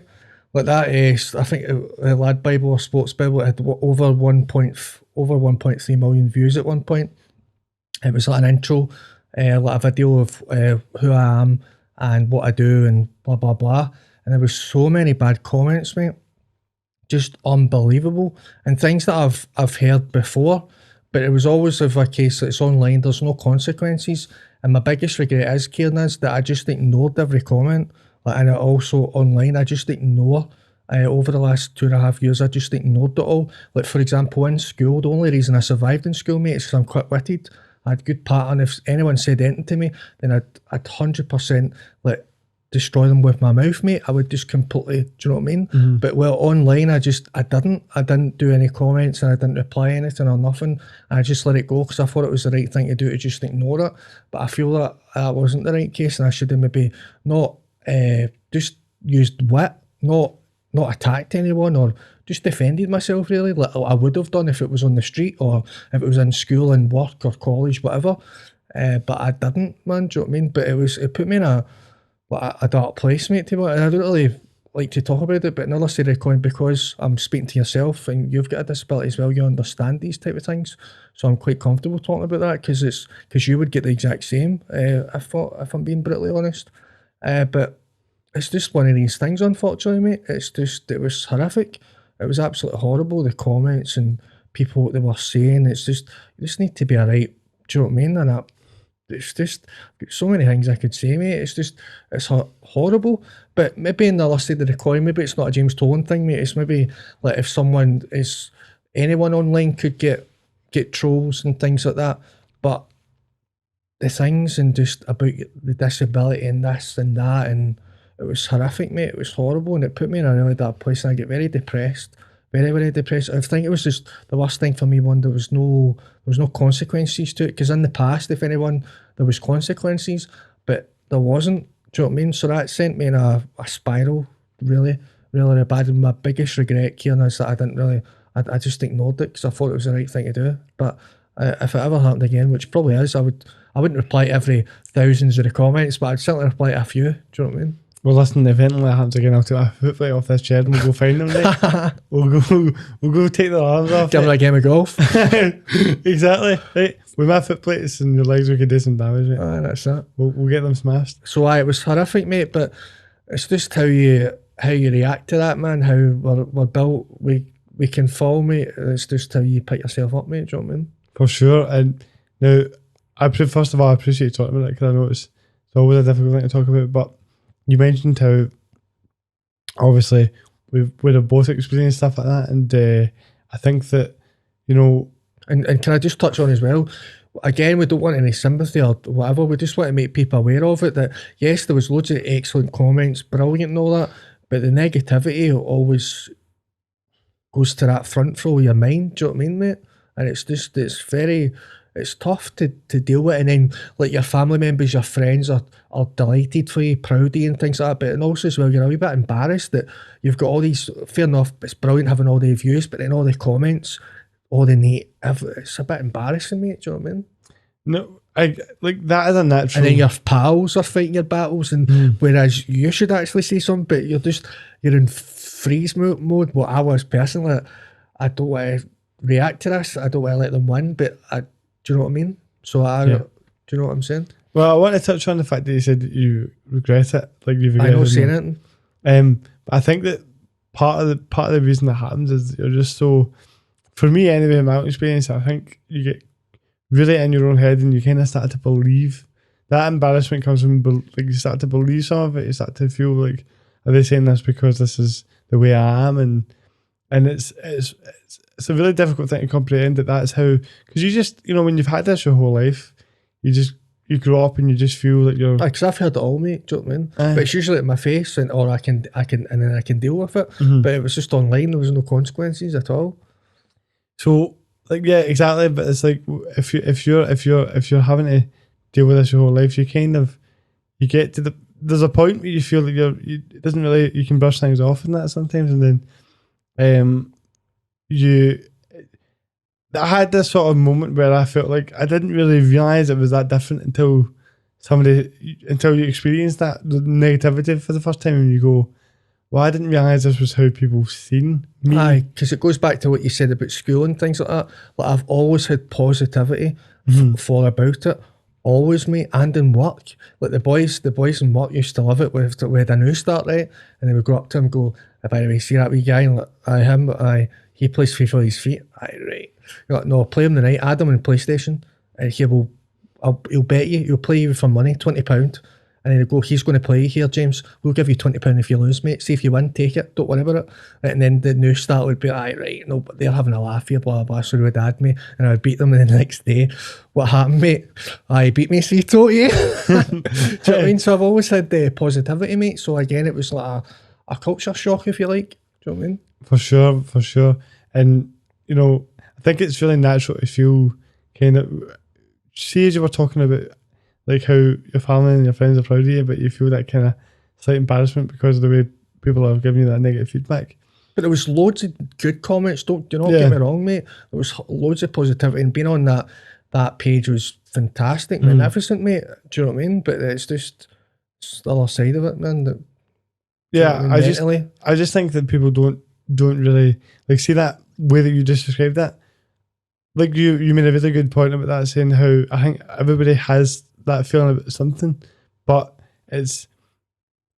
Like that, I think the Lad Bible or Sports Bible, it had over 1.3 million views at one point. It was like an intro, like a video of who I am and what I do and blah blah blah. And there was so many bad comments, mate. Just unbelievable, and things that I've heard before, but it was always of a case that it's online, there's no consequences. And my biggest regret is, Kieran, is that I just ignored every comment. And also online, I just ignore. Over the last 2.5 years, I just ignored it all. Like, for example, in school, the only reason I survived in school, mate, is because I'm quick-witted. I had good pattern. If anyone said anything to me, then I'd 100% like destroy them with my mouth, mate. I would just completely, do you know what I mean? But online, I didn't do any comments, and I didn't reply anything or nothing. I just let it go, because I thought it was the right thing to do, to just ignore it. But I feel that wasn't the right case, and I should have maybe not just used wit, not attacked anyone, or just defended myself, really, like I would have done if it was on the street, or if it was in school and work or college, whatever. But I didn't, man. Do you know what I mean? But it put me in a dark place, mate, and I don't really like to talk about it. But another side of the coin, because I'm speaking to yourself and you've got a disability as well, you understand these type of things, so I'm quite comfortable talking about that, because you would get the exact same, if I'm being brutally honest. But it's just one of these things, unfortunately, mate. It was horrific. It was absolutely horrible. The comments and people what they were saying. You just need to be alright. Do you know what I mean? And it's just so many things I could say, mate. It's horrible. But maybe in the other side of the coin, maybe it's not a James Toland thing, mate. It's maybe like if someone is anyone online could get trolls and things like that. But the things and just about the disability and this and that, and it was horrific, mate. It was horrible, and it put me in a really dark place, and I get very depressed, very very depressed. I think it was just the worst thing for me. One, there was no consequences to it, because in the past, if anyone, there was consequences, but there wasn't. Do you know what I mean? So that sent me in a spiral, really, really, really bad. And my biggest regret, Kieran, is that I didn't really, I just ignored it because I thought it was the right thing to do. But if it ever happened again, which probably is, I wouldn't reply to every thousands of the comments, but I'd certainly reply to a few. Do you know what I mean? Well, listen, if anything that happens again, I'll take my foot plate off this chair and we'll go find them, right? we'll go take their arms off. Give them a game of golf. Exactly, right? With my foot plates and your legs, we could do some damage, right? Aye, that's it. We'll get them smashed. So it was horrific, mate, but it's just how you react to that, man. How we're built, we can fall, mate. It's just how you pick yourself up, mate. Do you know what I mean? For sure. And now, first of all, I appreciate you talking about it, because I know it's always a difficult thing to talk about. But you mentioned how obviously we'd have both experienced stuff like that, and I think that, you know, and can I just touch on as well? Again, we don't want any sympathy or whatever. We just want to make people aware of it. That yes, there was loads of excellent comments, brilliant and all that, but the negativity always goes to that front row of your mind. Do you know what I mean, mate? And it's tough to deal with. And then like your family members, your friends are delighted for you, proud of you and things like that. But and also as well, you're a wee bit embarrassed that you've got all these, fair enough, it's brilliant having all the views, but then all the comments, all the it's a bit embarrassing, mate. Do you know what I mean? No, like that is a natural. And then your pals are fighting your battles, and whereas you should actually say something, but you're in freeze mode. What I was personally, I don't want to react to this. I don't want to let them win, but do you know what I mean? So do you know what I'm saying? Well, I want to touch on the fact that you said that you regret it, like you've regretted. I know saying it. But I think that part of the reason that happens is you're just so. For me, anyway, in my own experience, I think you get really in your own head, and you kind of start to believe that embarrassment comes from like you start to believe some of it. You start to feel like, are they saying this because this is the way I am, and it's a really difficult thing to comprehend that that's how, because you just, you know, when you've had this your whole life, you grow up and you just feel that you're. Because I've heard it all, mate. Do you know what I mean? But it's usually at my face, or I can, and then I can deal with it. But it was just online. There was no consequences at all. So, like, yeah, exactly. But it's like if you're having to deal with this your whole life, you get to there's a point where you feel like it doesn't really, you can brush things off and that sometimes, and then I had this sort of moment where I felt like I didn't really realise it was that different until you experience that, the negativity for the first time, and you go, well, I didn't realise this was how people seen me. Aye, because it goes back to what you said about school and things like that. Like, I've always had positivity for about it. Always, mate, and in work. Like the boys in work used to love it. We had a new start, right? And then we go up to him and go, by the way, see that wee guy? And like, he plays FIFA with his feet. Aye, right. You're like, no, play him the night, add him in PlayStation. And he'll bet you, he'll play you for money, £20. And then he'll go, he's going to play here, James. We'll give you £20 if you lose, mate. See if you win, take it. Don't worry about it. And then the new start would be, aye, right, no, but they're having a laugh here, blah, blah, blah. So they would add me, and I would beat them. And then the next day, what happened, mate? Aye, beat me 3-2. Do you know what I mean? So I've always had the positivity, mate. So again, it was like a culture shock, if you like. Do you know what I mean? For sure. And, you know, I think it's really natural to feel kind of, see, as you were talking about, like how your family and your friends are proud of you, but you feel that kind of slight embarrassment because of the way people are giving you that negative feedback. But there was loads of good comments, do not get me wrong, mate. There was loads of positivity, and being on that page was fantastic, magnificent, mate. Do you know what I mean? But it's just the other side of it, man. I just think that people don't really, like, see that way that you just described that. Like you made a really good point about that, saying how I think everybody has that feeling about something, but it's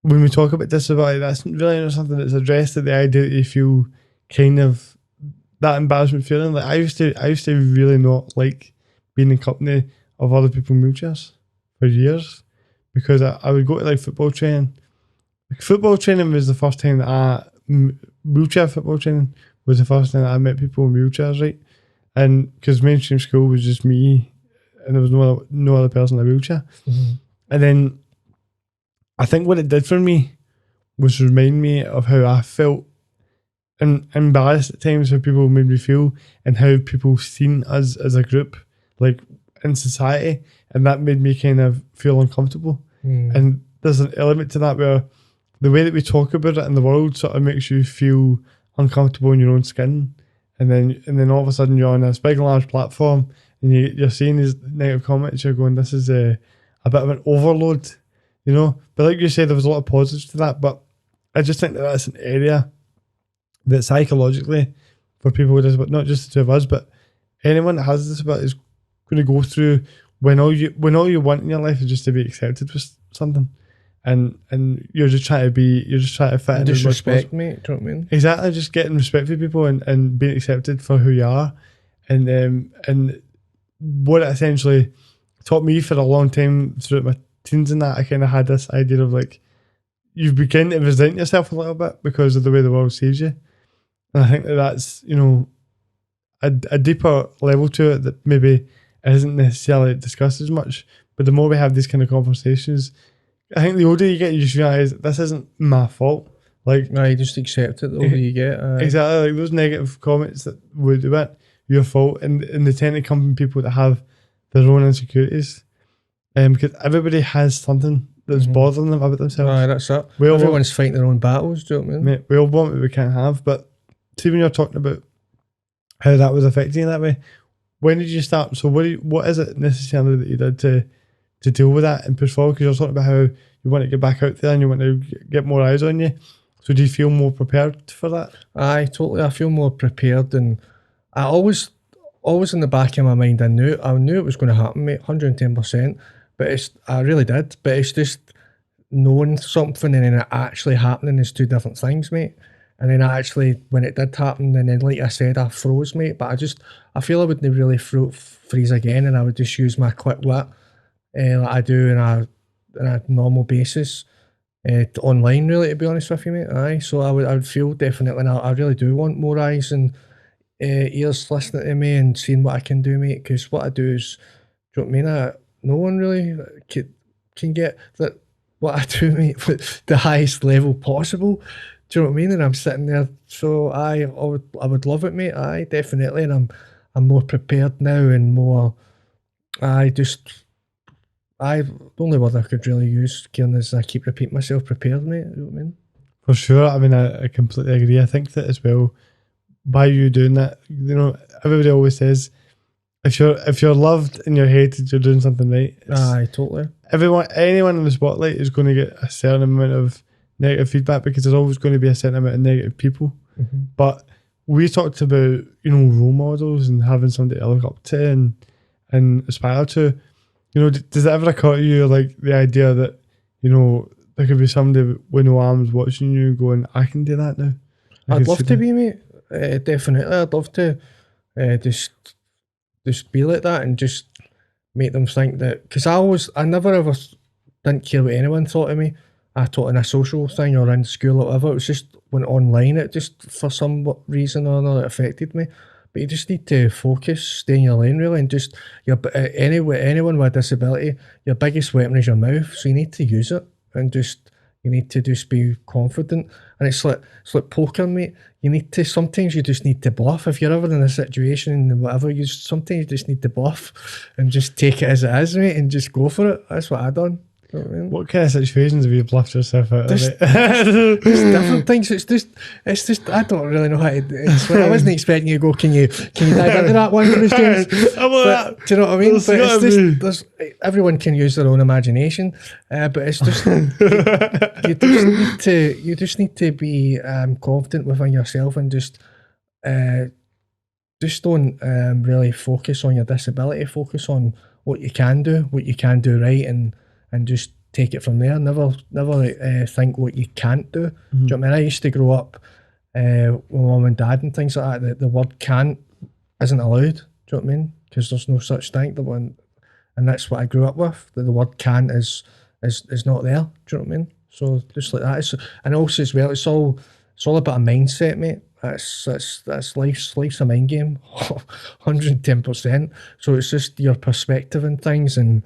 when we talk about disability, that's really not something that's addressed at the idea that you feel kind of that embarrassment feeling. Like I used to really not like being in company of other people in wheelchairs for years because I would go to like football training. Like, football training was the first time that wheelchair football training was the first time that I met people in wheelchairs, right? And because mainstream school was just me and there was no other person in a wheelchair. Mm-hmm. And then I think what it did for me was remind me of how I felt and embarrassed at times how people made me feel and how people seen us as a group, like in society, and that made me kind of feel uncomfortable. And there's an element to that where the way that we talk about it in the world sort of makes you feel uncomfortable in your own skin, and then all of a sudden you're on this big large platform and you're seeing these negative comments. You're going, this is a bit of an overload, you know. But like you said, there was a lot of positives to that, but I just think that that's an area that psychologically for people with disability, not just the two of us, but anyone that has a disability is going to go through when all you want in your life is just to be accepted with something, and you're just trying to fit in. Just respect, mate. Do you know what I mean? Exactly, just getting respect for people and being accepted for who you are, and what it essentially taught me for a long time throughout my teens and that, I kind of had this idea of like you begin to resent yourself a little bit because of the way the world sees you. And I think that that's, you know, a deeper level to it that maybe isn't necessarily discussed as much. But the more we have these kind of conversations, I think the older you get, you just realise this isn't my fault. Like, no, you just accept it the older you get. Exactly, like those negative comments that weren't your fault, and they tend to come from people that have their own insecurities. Because everybody has something that's bothering them about themselves. Aye, that's it. Everyone's fighting their own battles, do you know what I mean? Mate, we all want what we can't have, but see when you're talking about how that was affecting you that way, when did you start? So what is it necessarily that you did to deal with that and push forward? Because you're talking about how you want to get back out there and you want to get more eyes on you. So do you feel more prepared for that? Aye, totally. I feel more prepared, and I always in the back of my mind, I knew it was going to happen, mate, 110%. But I really did. But it's just knowing something and then it actually happening is two different things, mate. And then actually, when it did happen, and then like I said, I froze, mate. But I feel I wouldn't really freeze again, and I would just use my quick wit like I do on a normal basis online, really, to be honest with you, mate. Aye, so I would feel definitely, and I really do want more eyes and ears listening to me and seeing what I can do, mate. Because what I do is, do you know what I mean? No one really can get that what I do, mate, with the highest level possible. Do you know what I mean? And I'm sitting there, so I would love it, mate. Aye, definitely, and I'm more prepared now and more. The only word I could really use, Kieran, is I keep repeating myself, prepared, mate. You know what I mean? For sure. I mean, I completely agree. I think that as well, by you doing that, you know, everybody always says, if you're loved and you're hated, you're doing something right. Aye, totally. Anyone in the spotlight is going to get a certain amount of negative feedback because there's always going to be a certain amount of negative people. Mm-hmm. But we talked about, you know, role models and having somebody to look up to and aspire to. You know, does it ever occur to you, like, the idea that, you know, there could be somebody with no arms watching you going, I can do that now? I'd love to be, mate. Definitely. I'd love to just be like that and just make them think that, because I never ever didn't care what anyone thought of me. I taught in a social thing or in school or whatever. It was just when online, it just for some reason or another it affected me. But you just need to focus, stay in your lane, really, and just anyone with a disability, your biggest weapon is your mouth. So you need to use it, and you need to just be confident. And it's like poker, mate. Sometimes you just need to bluff. If you're ever in a situation and whatever, sometimes you just need to bluff and just take it as it is, mate, and just go for it. That's what I done. You know what I mean? What kind of situations have you bluffed yourself out of? There's different things. It's just I don't really know how to do it. I wasn't expecting you to go, can you dive into that one, James? Do you know what I mean? But everyone can use their own imagination, but it's just you just need to be confident within yourself and just don't really focus on your disability. Focus on what you can do right, and just take it from there. Never think what you can't do. Do you know what I mean? I used to grow up with mum and dad and things like that. The word can't isn't allowed. Do you know what I mean? Because there's no such thing. And that's what I grew up with. That the word can is not there. Do you know what I mean? So just like that. And also as well, it's all about a mindset, mate. That's life's a mind game, 110%. So it's just your perspective and things, and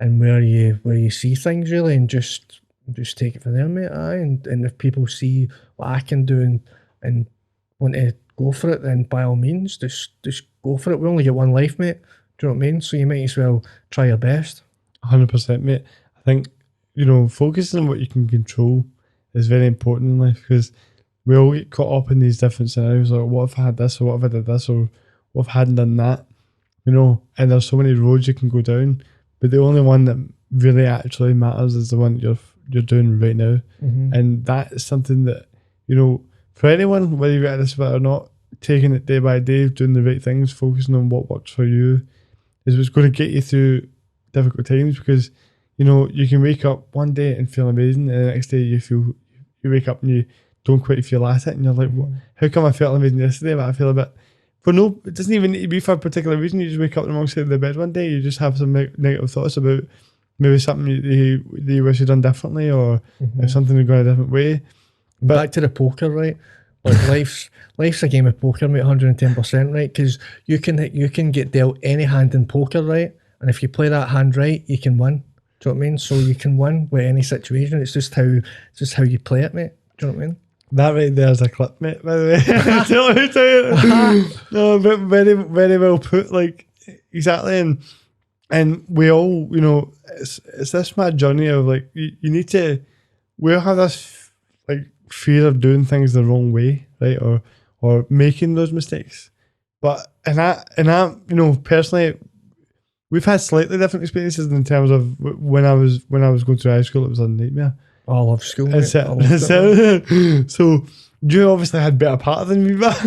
where you see things really, and just take it from there, mate. Aye, and if people see what I can do and want to go for it, then by all means, just go for it. We only get one life, mate. Do you know what I mean? So you might as well try your best. 100%, mate. I think, focusing on what you can control is very important in life, because we all get caught up in these different scenarios. Like, what if I had this, or what if I did this, or what if I hadn't done that? And there's so many roads you can go down, but the only one that really actually matters is the one you're doing right now. And that is something that, for anyone, whether you get this bit or not, taking it day by day, doing the right things, focusing on what works for you, is what's going to get you through difficult times. Because you can wake up one day and feel amazing, and the next day you wake up and you don't quite feel at it, and you're like, how come I felt amazing yesterday but I feel a bit, it doesn't even need to be for a particular reason. You just wake up in the wrong side of the bed one day, you just have some negative thoughts about maybe something you wish you'd done differently, or if something had gone a different way. But back to the poker, right? Like life's a game of poker, mate, 110%, right? Because you can get dealt any hand in poker, right? And if you play that hand right, you can win. Do you know what I mean? So you can win with any situation. It's just how you play it, mate. Do you know what I mean? That right there is a clip, mate, by the way. Tell you. No, but very, very well put. Like, exactly. And we all, it's this mad journey of like, you need to, we all have this like fear of doing things the wrong way, right? Or making those mistakes. But and I personally, we've had slightly different experiences in terms of when I was going through high school. It was a nightmare. Oh, I love school, mate. So you obviously had better part than me, but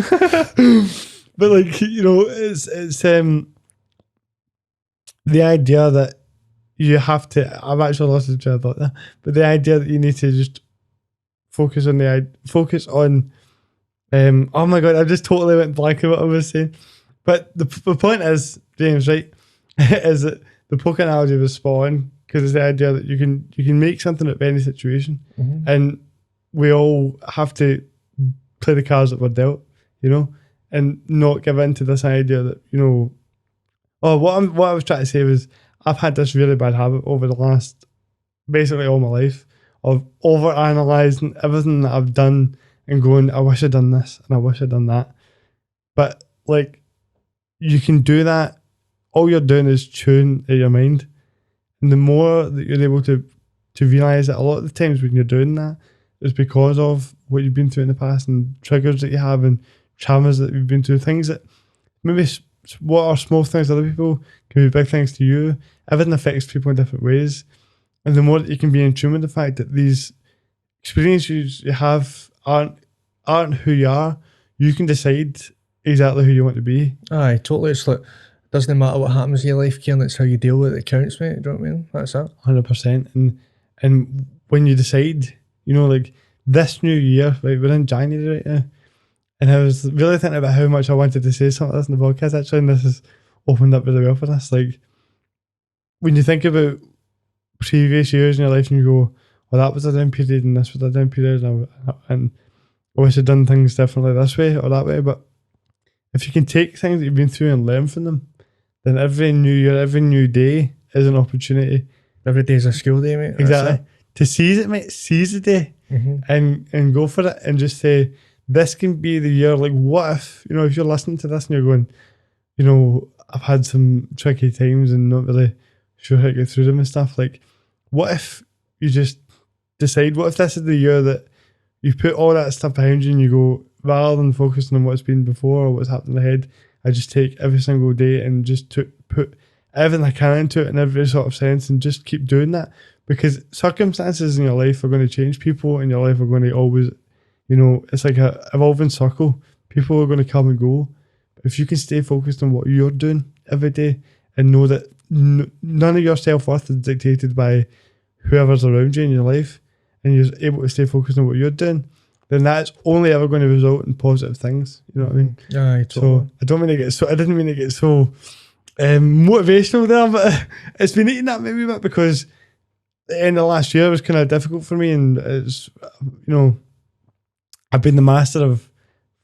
like, it's the idea that you have to. I've actually lost the train of thought there, but the idea that you need to just focus on. Oh my god, I just totally went blank on what I was saying. But the point is, James, right, is that the poker analogy was spot on, because it's the idea that you can make something out of any situation, and we all have to play the cards that we're dealt, and not give in to this idea that, what I was trying to say was, I've had this really bad habit over the last, basically all my life, of over-analysing everything that I've done and going, I wish I'd done this and I wish I'd done that. But like, you can do that. All you're doing is tune your mind. And the more that you're able to realise that a lot of the times when you're doing that is because of what you've been through in the past, and triggers that you have, and traumas that you've been through, things that maybe what are small things to other people can be big things to you. Everything affects people in different ways. And the more that you can be in tune with the fact that these experiences you have aren't who you are, you can decide exactly who you want to be. Aye, totally. It's like, doesn't matter what happens in your life, Kieran, it's how you deal with it that counts, mate. Do you know what I mean? That's it. 100%. And when you decide, like this new year, right, we're in January right now, and I was really thinking about how much I wanted to say something like this in the podcast, actually, and this has opened up really well for us. Like, when you think about previous years in your life and you go, well, that was a down period and this was a down period, and I wish I'd done things differently this way or that way. But if you can take things that you've been through and learn from them, then every new year, every new day is an opportunity. Every day's a school day, mate. Exactly. To seize it, mate. Seize the day, and go for it, and just say, this can be the year. Like, what if, if you're listening to this and you're going, I've had some tricky times and not really sure how to get through them and stuff. Like, what if you just decide, what if this is the year that you put all that stuff behind you and you go, rather than focusing on what's been before or what's happened ahead, I just take every single day and just put everything I can into it in every sort of sense, and just keep doing that. Because circumstances in your life are going to change. People in your life are going to always, it's like a evolving circle. People are going to come and go. But if you can stay focused on what you're doing every day and know that none of your self-worth is dictated by whoever's around you in your life, and you're able to stay focused on what you're doing, then that's only ever going to result in positive things. You know what I mean? Yeah, So I don't mean to get so. I didn't mean to get so motivational there, but it's been eating at me a wee bit because the end of last year was kind of difficult for me, and it's I've been the master of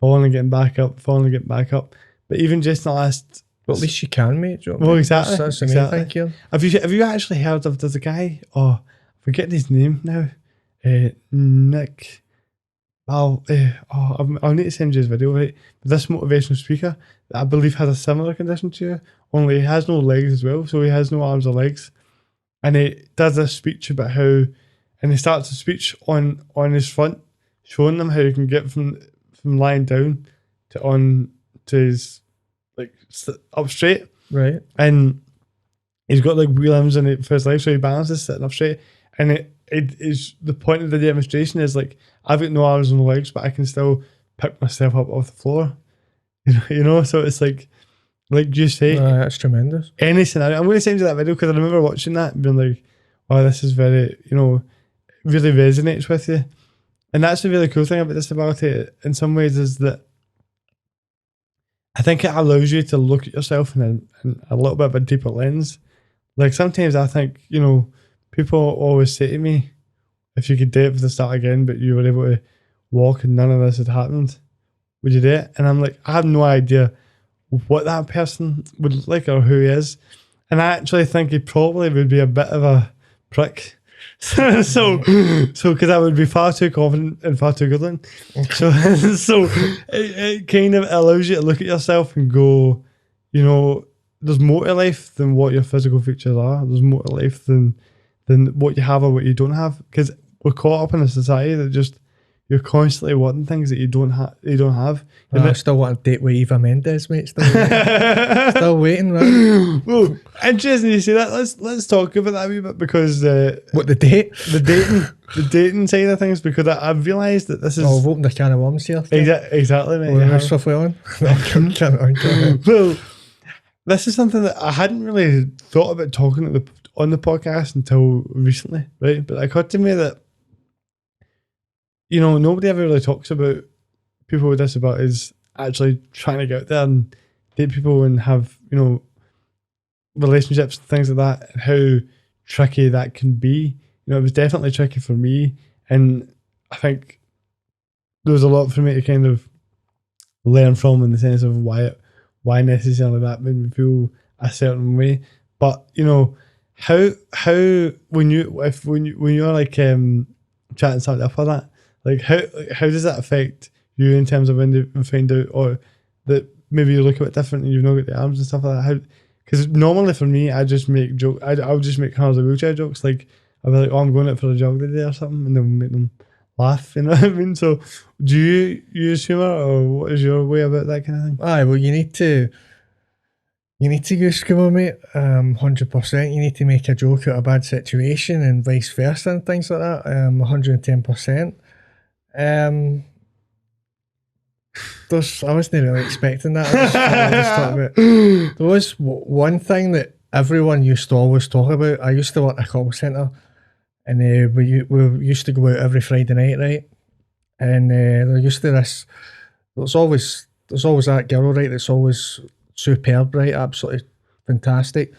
falling and getting back up, falling and getting back up. But even just in the last, but at least you can, mate. Do you know what I well, mean? exactly. That's the main thing here. Have you actually heard of? There's a guy. Oh, I'm forgetting his name now. Nick. I'll need to send you his video, right? But this motivational speaker that I believe has a similar condition to you, only he has no legs as well, so he has no arms or legs. And he does a speech about how, and he starts a speech on his front, showing them how he can get from lying down to his like up straight. Right. And he's got like wheel limbs in it for his life, so he balances sitting up straight. And it is the point of the demonstration is like, I've got no arms and no legs, but I can still pick myself up off the floor. You know, so it's like you say, that's tremendous. Any scenario. I'm going to send you that video because I remember watching that and being like, wow, this is very, really resonates with you. And that's the really cool thing about disability in some ways is that I think it allows you to look at yourself in a little bit of a deeper lens. Like sometimes I think, people always say to me, if you could do it from the start again, but you were able to walk and none of this had happened, would you do it? And I'm like, I have no idea what that person would look like or who he is. And I actually think he probably would be a bit of a prick. so because I would be far too confident and far too good looking. So it kind of allows you to look at yourself and go, there's more to life than what your physical features are. There's more to life than what you have or what you don't have. Because we're caught up in a society that just, you're constantly wanting things that you don't have. I still want to date with Eva Mendes, mate. Still waiting, right? Well, interesting you say that. Let's talk about that a wee bit because what the date? The dating side of things, because I've realised that this is. Oh, I've opened a can of worms here. Exactly, mate. We're swiftly on. Well, this is something that I hadn't really thought about talking on the podcast until recently, right? But it occurred to me that nobody ever really talks about people with disabilities actually trying to get out there and date people and have, relationships and things like that, and how tricky that can be. It was definitely tricky for me, and I think there was a lot for me to kind of learn from in the sense of why necessarily that made me feel a certain way. But how when you're like chatting something up for that, like how does that affect you in terms of when you find out or that maybe you look a bit different and you've not got the arms and stuff like that? How? Because normally for me, I just make jokes. I'll just make kind of wheelchair jokes. Like I'll be like, "Oh, I'm going out for a jog today" or something, and then make them laugh. You know what I mean? So, do you use humour, or what is your way about that kind of thing? Aye, well, you need to use humour, mate. 100%. You need to make a joke out of a bad situation and vice versa and things like that. 110%. I wasn't really expecting that. There was one thing that everyone used to always talk about. I used to work at a call centre, and we used to go out every Friday night, right? And there used to there's always that girl, right, that's always superb, right, absolutely fantastic.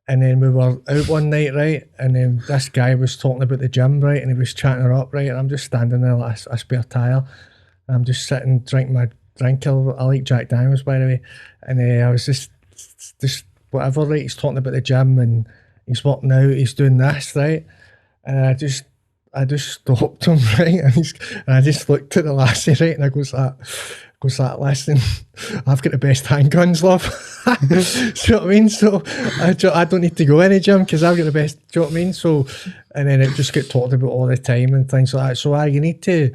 And then we were out one night, right, and then this guy was talking about the gym, right, and he was chatting her up, right, and I'm just standing there like a spare tyre, and I'm just sitting drinking my drink. I like Jack Daniels, by the way, and I was just whatever, right, he's talking about the gym, and he's working out, he's doing this, right, and I just stopped him, right, and I just looked at the lassie, right, and I goes like, listen, I've got the best handguns, love. Do you know what I mean? So I don't need to go any gym because I've got the best. Do you know what I mean? So, and then it just get talked about all the time and things like that. So you need to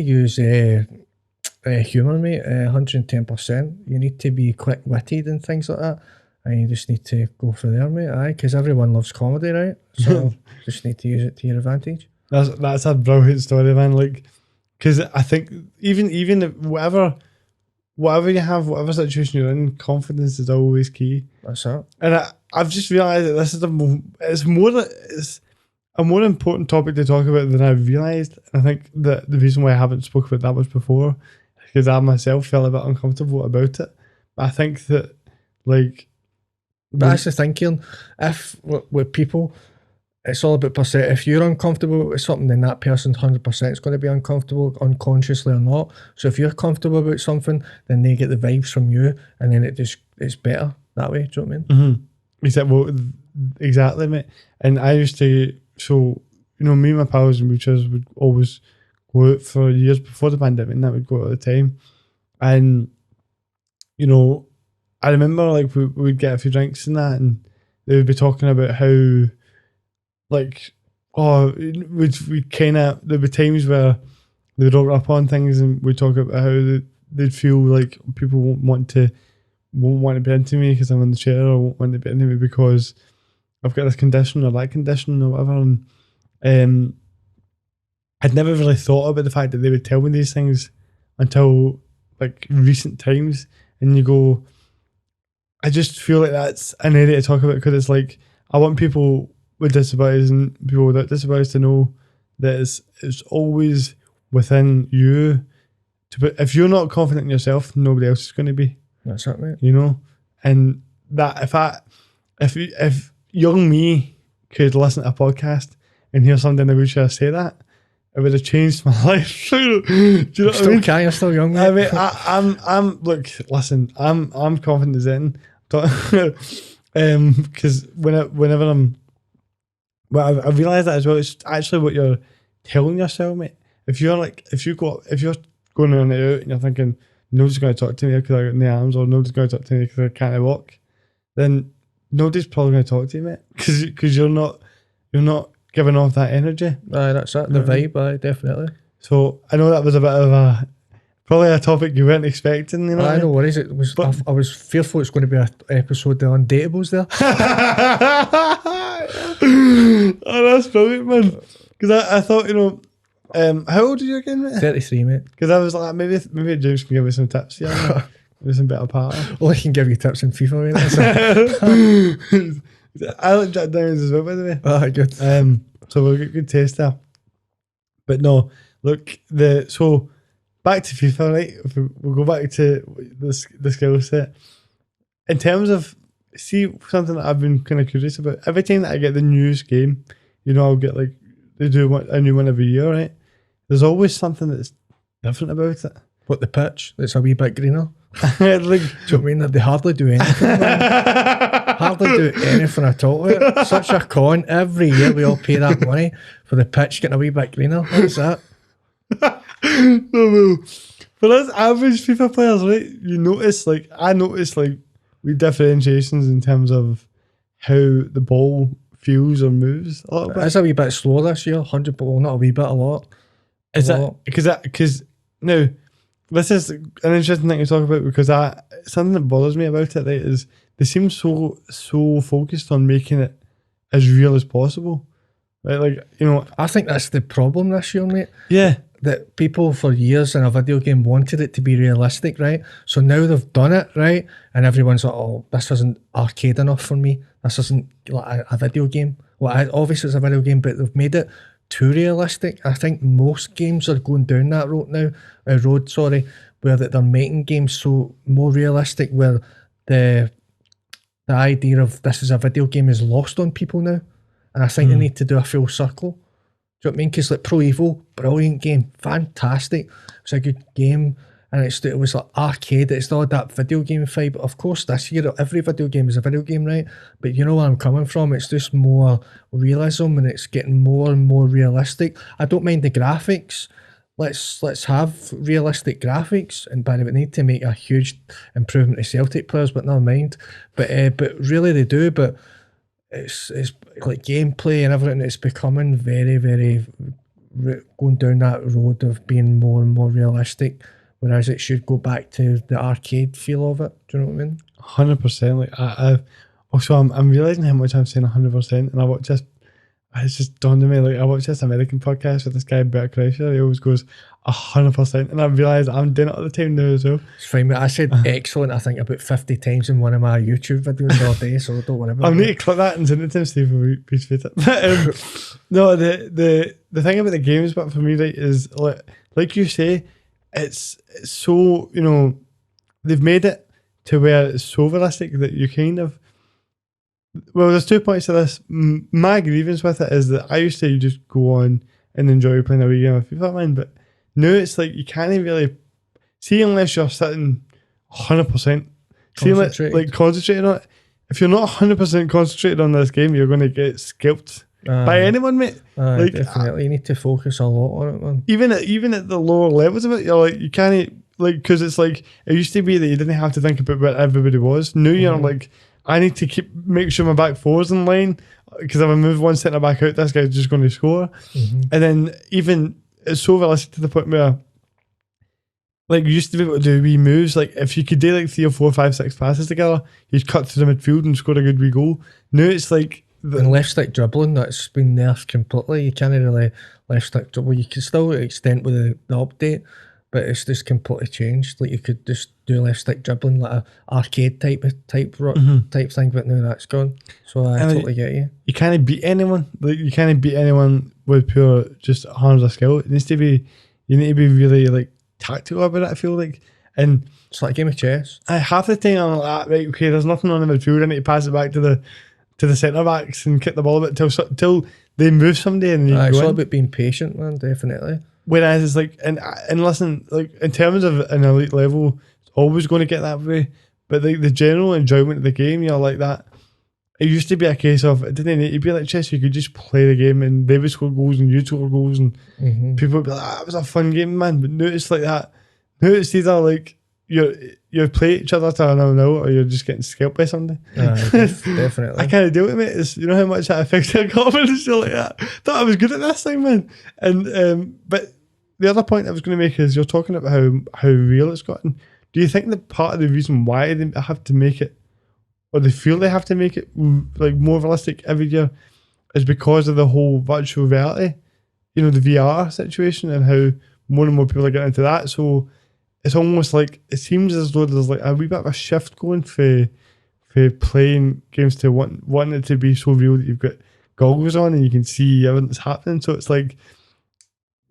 use humour, mate. 110%. You need to be quick witted and things like that, and you just need to go for there, mate. Aye, because everyone loves comedy, right? So just need to use it to your advantage. That's a brilliant story, man. Like. Because I think even if whatever you have, whatever situation you're in, confidence is always key. That's it. And I've just realised that this is it's a more important topic to talk about than I realised. I think that the reason why I haven't spoken about that much before is because I myself felt a bit uncomfortable about it. But I think that, like, But that's the thinking. If with people, it's all about percent. If you're uncomfortable with something, then that person 100% is going to be uncomfortable, unconsciously or not. So if you're comfortable about something, then they get the vibes from you, and then it's better that way. Do you know what I mean? Exactly, mate. And I used to, so, you know, me and my pals and wheelchairs would always go out for years before the pandemic, and that would go out at the time. And, you know, I remember like we'd get a few drinks and that, and they would be talking about how, like, oh, we kind of, there'd be times where they would roll up on things and we'd talk about how they'd feel like people won't want to be into me because I'm in the chair, or won't want to be into me because I've got this condition or that condition or whatever. And I'd never really thought about the fact that they would tell me these things until like recent times. And you go, I just feel like that's an area to talk about, because it's like, I want people with disabilities and people without disabilities to know that it's always within you to put, if you're not confident in yourself, nobody else is going to be. That's it, mate. You know? And that if young me could listen to a podcast and hear somebody in a wheelchair say that, it would have changed my life. Do you know what I mean? You're still young, mate. I mean, I'm look, listen, I'm confident as in, because whenever I'm, well, I realise that as well. It's actually what you're telling yourself, mate. If you're going on it out and you're thinking nobody's going to talk to me because I got no arms, or nobody's going to talk to me because I can't walk, then nobody's probably going to talk to you, mate, because you're not giving off that energy. Aye, that's it. The vibe, aye, definitely. So I know that was a bit of probably a topic you weren't expecting, you know. I know what is it. I was fearful it's going to be an episode of Undateables there. Oh, that's brilliant, man. Because I thought, you know, how old are you again, mate? 33, mate. Because I was like, maybe James can give me some tips. Yeah, maybe some better party. Well, I can give you tips in FIFA, mate. I like Jack Daniels as well, by the way. Ah, good. So we'll get good taste there. But no, look, so back to FIFA, right? If we'll go back to the skill set. In terms of, see, something that I've been kind of curious about, every time that I get the newest game, you know, I'll get like, they do a new one every year, right? There's always something that's different about it. What, the pitch? That's a wee bit greener? Like, do you know what I mean? They hardly do anything. Hardly do anything at all. It's such a con. Every year we all pay that money for the pitch getting a wee bit greener. What's that? No, for us average FIFA players, right? I notice like we differentiations in terms of how the ball feels or moves a little bit. It's a wee bit slower this year. 100, but well, not a wee bit, a lot. Is that because now this is an interesting thing to talk about, because something that bothers me about it, right, is they seem so focused on making it as real as possible, right? Like, you know, I think that's the problem this year, mate. Yeah, that people for years in a video game wanted it to be realistic, right? So now they've done it, right? And everyone's like, oh, this isn't arcade enough for me. This isn't like a video game. Well, obviously it's a video game, but they've made it too realistic. I think most games are going down that road now, where that they're making games so more realistic, where the idea of this is a video game is lost on people now. And I think they need to do a full circle. Do you know what I mean? Because like Pro Evo, brilliant game, fantastic. It's a good game, and it was like arcade. It's not that video game vibe. Of course, this year every video game is a video game, right? But you know where I'm coming from. It's just more realism, and it's getting more and more realistic. I don't mind the graphics. Let's have realistic graphics, and by the way, we need to make a huge improvement to Celtic players, but never mind. But really they do. But it's like gameplay and everything. It's becoming very, very going down that road of being more and more realistic, whereas it should go back to the arcade feel of it. Do you know what I mean? 100%. Like I'm realising how much I'm saying 100%, and it's just dawned on me, like I watched this American podcast with this guy Bert Kreischer. He always goes 100%, and I realised I'm doing it all the time now as well. It's fine, mate. I said excellent, I think, about 50 times in one of my YouTube videos all day, so don't worry about I'll it. need to clip that and send it to him, Steve, if we appreciate it. But, no, the thing about the games, but for me, right, is like you say, it's so, you know, they've made it to where it's so realistic that you kind of, well, there's 2 points to this. My grievance with it is that I used to just go on and enjoy playing a wee game of FIFA, man, but now it's like you can't really see unless you're sitting 100%. See, like concentrating on it. If you're not 100% concentrated on this game, you're going to get scalped by anyone, mate. Like, definitely, you need to focus a lot on it, man. Even at the lower levels of it, you're like, you can't, like, because it's like, it used to be that you didn't have to think about where everybody was. Now you're like, I need to make sure my back four's in line, because if I move one centre back out, this guy's just going to score. And then even it's so realistic to the point where, like, you used to be able to do wee moves. Like, if you could do like 3 or 4, 5, 6 passes together, you'd cut through the midfield and score a good wee goal. Now it's like and left stick dribbling, that's been nerfed completely. You can't really left stick dribble. You can still extend with the update, but it's just completely changed. Like, you could just do left stick dribbling like a arcade type thing, but now that's gone. So I totally get you. You can't beat anyone. Like, you can't beat anyone with pure just hands of skill. It needs to be, you need to be really like tactical about it, I feel like. And it's like a game of chess. Half the time I'm like, right, okay, there's nothing on the midfield, I need to pass it back to the centre backs and kick the ball a bit till they move somebody, and then it's all about being patient, man, definitely. Whereas it's like, and listen, like in terms of an elite level, it's always going to get that way, but like the general enjoyment of the game, you're like that. It used to be a case of, it didn't need to be like chess. You could just play the game and they would score goals and you score goals, and people would be like, that was a fun game, man. But now it's like that. Now it's either like you play each other to an 0-0, or you're just getting scalped by somebody. Definitely. I can't deal with it. It's, you know how much that affects your confidence. You're like that. Thought I was good at this thing, man. And but the other point I was going to make is, you're talking about how real it's gotten. Do you think that part of the reason why they have to make it, or they feel they have to make it like more realistic every year, is because of the whole virtual reality, you know, the VR situation, and how more and more people are getting into that? So it's almost like, it seems as though there's like a wee bit of a shift going for playing games to wanting it to be so real that you've got goggles on and you can see everything that's happening. So it's like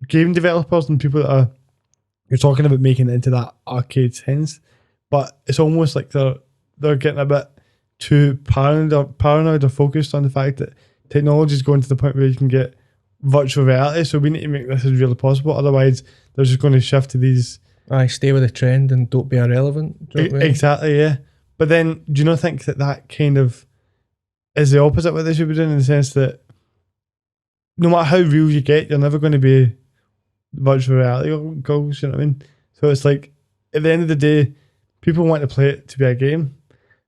game developers and people that you're talking about making it into that arcade sense, but it's almost like they're getting a bit too paranoid or focused on the fact that technology is going to the point where you can get virtual reality. So we need to make this as real as possible. Otherwise, they're just going to shift to these. Stay with the trend and don't be irrelevant. Do you know what I mean? Exactly, yeah. But then, do you not think that kind of is the opposite of what they should be doing, in the sense that no matter how real you get, you're never going to be virtual reality goals, you know what I mean? So it's like, at the end of the day, people want to play it to be a game.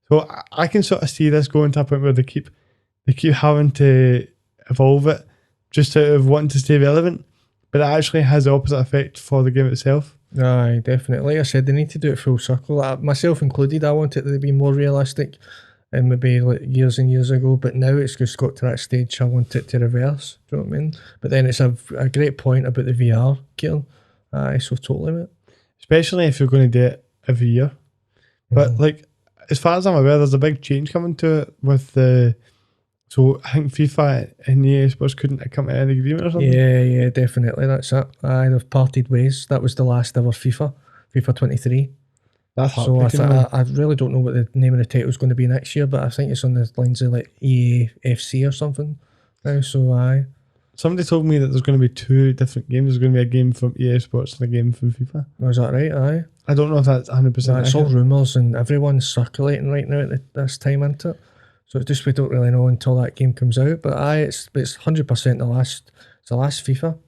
So I can sort of see this going to a point where they keep having to evolve it just out of wanting to stay relevant, but it actually has the opposite effect for the game itself. Aye, definitely. Like I said, they need to do it full circle. Myself included, I want it to be more realistic, and maybe like years and years ago, but now it's just got to that stage I want it to reverse. Do you know what I mean? But then it's a great point about the VR, Kieran. Aye, so totally, mate. Especially if you're going to do it every year. But like, as far as I'm aware, there's a big change coming to it with the. So I think FIFA and EA Sports couldn't come to any agreement or something. Yeah, definitely. That's it. They've parted ways. That was the last ever FIFA 23. That's so I really don't know what the name of the title is going to be next year, but I think it's on the lines of like EAFC or something now. So aye. Somebody told me that there's going to be 2 different games. There's going to be a game from EA Sports and a game from FIFA. Was that right? Aye. I don't know if that's 100%. It's all rumours and everyone's circulating right now at this time, isn't it? So it's just, we don't really know until that game comes out. But aye, it's 100% the last FIFA.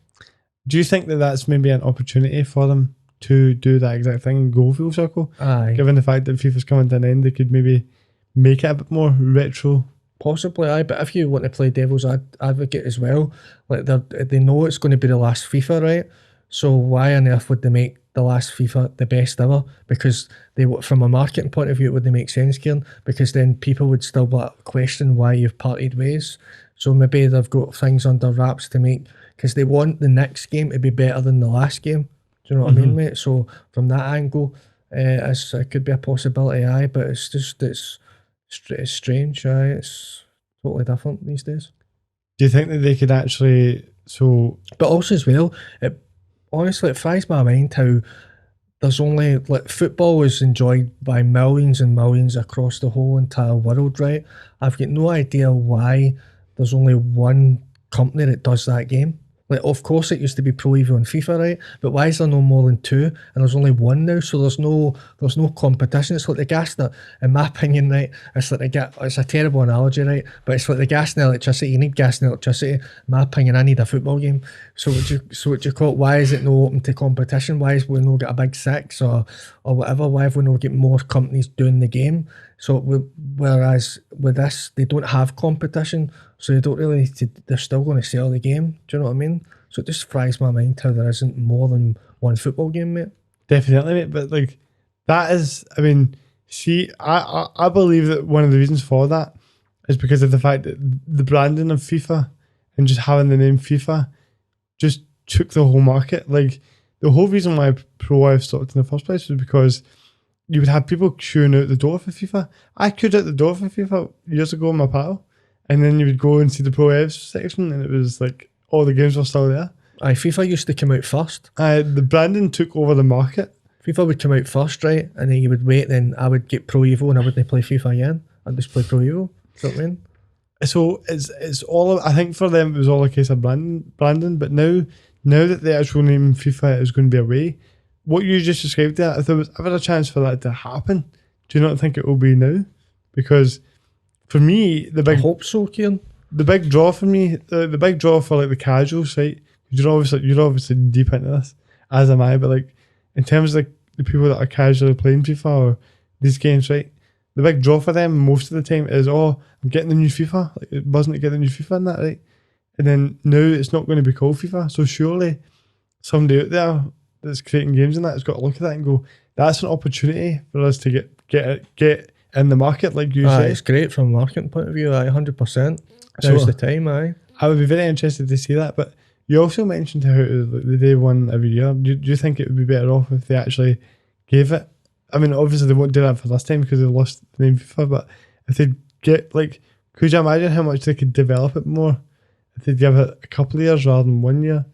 Do you think that that's maybe an opportunity for them to do that exact thing and go full circle? Aye. Given the fact that FIFA's coming to an end, they could maybe make it a bit more retro. Possibly, aye. But if you want to play devil's advocate as well, like they know it's going to be the last FIFA, right? So why on earth would they make the last FIFA the best ever, because from a marketing point of view, it wouldn't make sense, Kieran, because then people would still question why you've parted ways. So maybe they've got things under wraps to make, because they want the next game to be better than the last game. Do you know what I mean, mate? So from that angle, it could be a possibility, aye, but it's strange, aye. It's totally different these days. Do you think that they could actually, But also as well, honestly, it fries my mind how there's only, like, football is enjoyed by millions and millions across the whole entire world, right? I've got no idea why there's only one company that does that game. Like, of course it used to be Pro Evo and FIFA, right? But why is there no more than two? And there's only one now, so there's no competition. It's like the gas that, in my opinion, right, it's a terrible analogy, right? But it's like the gas and electricity. You need gas and electricity. In my opinion, I need a football game. So what you call it? Why is it no open to competition? Why is we not get a big six or whatever? Why have we not get more companies doing the game? So whereas with this, they don't have competition, so they don't really need to, they're still going to sell the game. Do you know what I mean? So it just fries my mind how there isn't more than one football game, mate. Definitely, mate. But like, that is, I mean, see, I believe that one of the reasons for that is because of the fact that the branding of FIFA and just having the name FIFA just took the whole market. Like, the whole reason why Pro Live stopped in the first place was because you would have people queuing out the door for FIFA. I queued out the door for FIFA years ago with my pal, and then you would go and see the Pro Evs section, and it was like all the games were still there. Aye, FIFA used to come out first. The branding took over the market. FIFA would come out first, right? And then you would wait, then I would get Pro Evo and I wouldn't play FIFA again. I'd just play Pro Evo. Do you know what I mean? So it's all, I think for them it was all a case of branding, but now that the actual name FIFA is going to be away, what you just described there, if there was ever a chance for that to happen, do you not think it will be now? Because for me, I hope so, Kieran. The big draw for me, the big draw for like the casuals, right? You're obviously deep into this, as am I. But like, in terms of like the people that are casually playing FIFA or these games, right? The big draw for them most of the time is, I'm getting the new FIFA. Like, it wasn't to get the new FIFA and that, right? And then now it's not going to be called FIFA. So surely somebody out there that's creating games and that has got to look at that and go, that's an opportunity for us to get in the market, like you say. It's great from a marketing point of view, 100%. Now's the time, aye. I would be very interested to see that, but you also mentioned how the day one every year. Do you think it would be better off if they actually gave it? I mean, obviously they won't do that for this time because they lost the name FIFA, but if they get, like, could you imagine how much they could develop it more if they give it a couple of years rather than 1 year?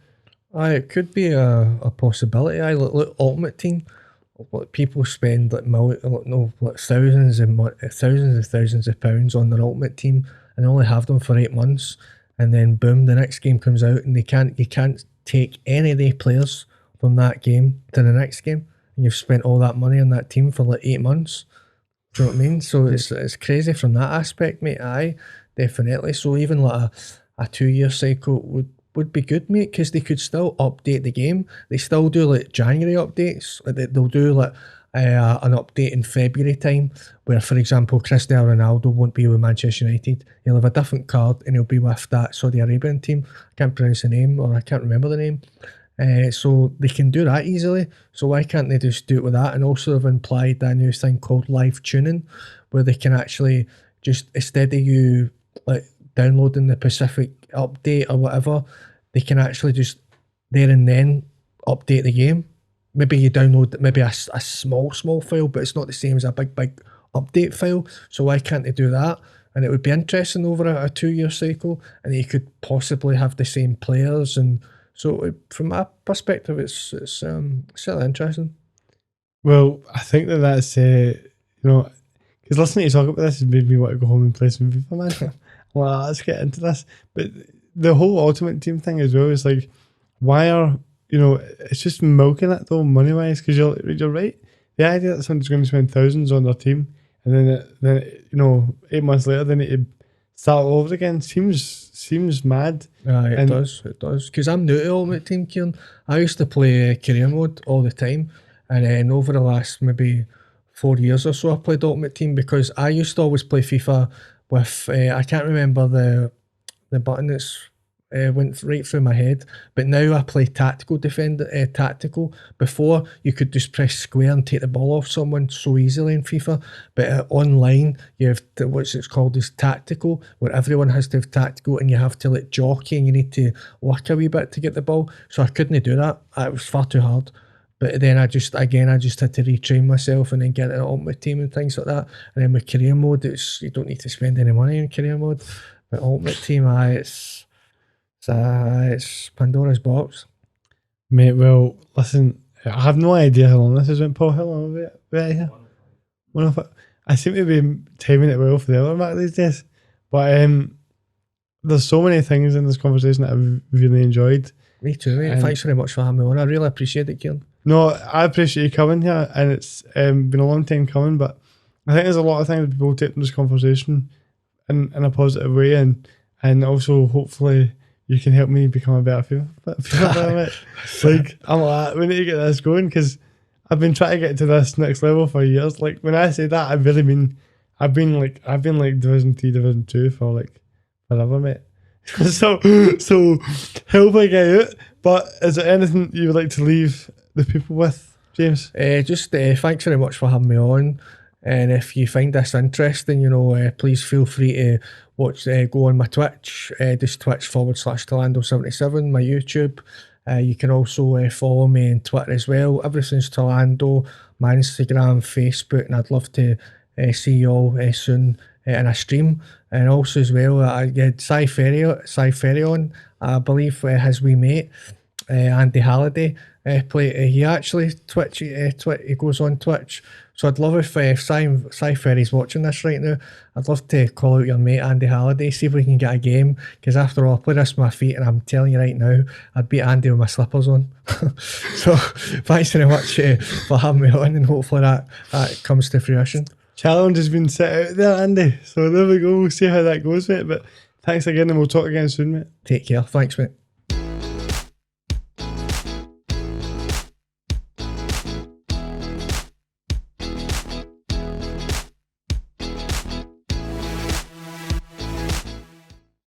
Aye, it could be a possibility. Aye, look, Ultimate Team, like, people spend thousands and thousands of pounds on their Ultimate Team and only have them for 8 months, and then boom, the next game comes out and you can't take any of the players from that game to the next game, and you've spent all that money on that team for like 8 months. Do you know what I mean? So it's crazy from that aspect, mate. Aye, definitely. So even like a 2-year cycle would be good, mate, because they could still update the game. They still do like January updates. Like they'll do like an update in February time where, for example, Cristiano Ronaldo won't be with Manchester United. He'll have a different card and he'll be with that Saudi Arabian team. I can't pronounce the name, or I can't remember the name. So they can do that easily. So why can't they just do it with that? And also they've implied that new thing called live tuning, where they can actually just, instead of you like downloading the Pacific update or whatever, they can actually just there and then update the game. Maybe you download maybe a small file, but it's not the same as a big update file. So why can't they do that? And it would be interesting over a 2-year cycle, and you could possibly have the same players. And so from my perspective, it's certainly interesting. Well, I think that's because listening to you talk about this has made me want to go home and play some FIFA, man. Well, let's get into this. But the whole Ultimate Team thing as well is like, why are, it's just milking it though, money wise, because you're right. The idea that somebody's going to spend thousands on their team and then 8 months later they need to start all over again seems mad. It does. Because I'm new to Ultimate Team, Kieran. I used to play career mode all the time, and then over the last maybe 4 years or so, I played Ultimate Team because I used to always play FIFA with I can't remember the button. It's went right through my head. But now I play tactical tactical. Before you could just press square and take the ball off someone so easily in FIFA. But online you have what's it's called is tactical, where everyone has to have tactical, and you have to like jockey and you need to work a wee bit to get the ball. So I couldn't do that. It was far too hard. But then I just had to retrain myself and then get an ultimate team and things like that. And then with career mode, you don't need to spend any money in career mode. But ultimate team, it's Pandora's box. Mate, well, listen, I have no idea how long this has been, Paul. How long have we been here? I seem to be timing it well for the other Mac these days. But there's so many things in this conversation that I've really enjoyed. Me too, mate. Thanks very much for having me on. I really appreciate it, Kieran. No, I appreciate you coming here, and it's been a long time coming, but I think there's a lot of things that people take from this conversation in a positive way, and also hopefully you can help me become a better FIFA player. Like, I'm like, we need to get this going, because I've been trying to get to this next level for years. Like, when I say that, I really mean I've been like Division 3, Division 2 for like forever, mate. so help me get out. But is there anything you would like to leave the people with, James? Just thanks very much for having me on. And if you find this interesting, please feel free to go on my Twitch, just Twitch/Tolando77, my YouTube. You can also follow me on Twitter as well. Everything's Tolando, my Instagram, Facebook, and I'd love to see you all soon in a stream. And also as well, I had Cypherion, I believe his wee mate, Andy Halliday, he actually he goes on Twitch. So I'd love if Cypher watching this right now, I'd love to call out your mate Andy Halliday, see if we can get a game, because after all, I play this with my feet, and I'm telling you right now, I'd beat Andy with my slippers on. So thanks very much for having me on, and hopefully that comes to fruition. Challenge has been set out there, Andy. So there we go. We'll see how that goes, mate. But thanks again, and we'll talk again soon, mate. Take care. Thanks, mate.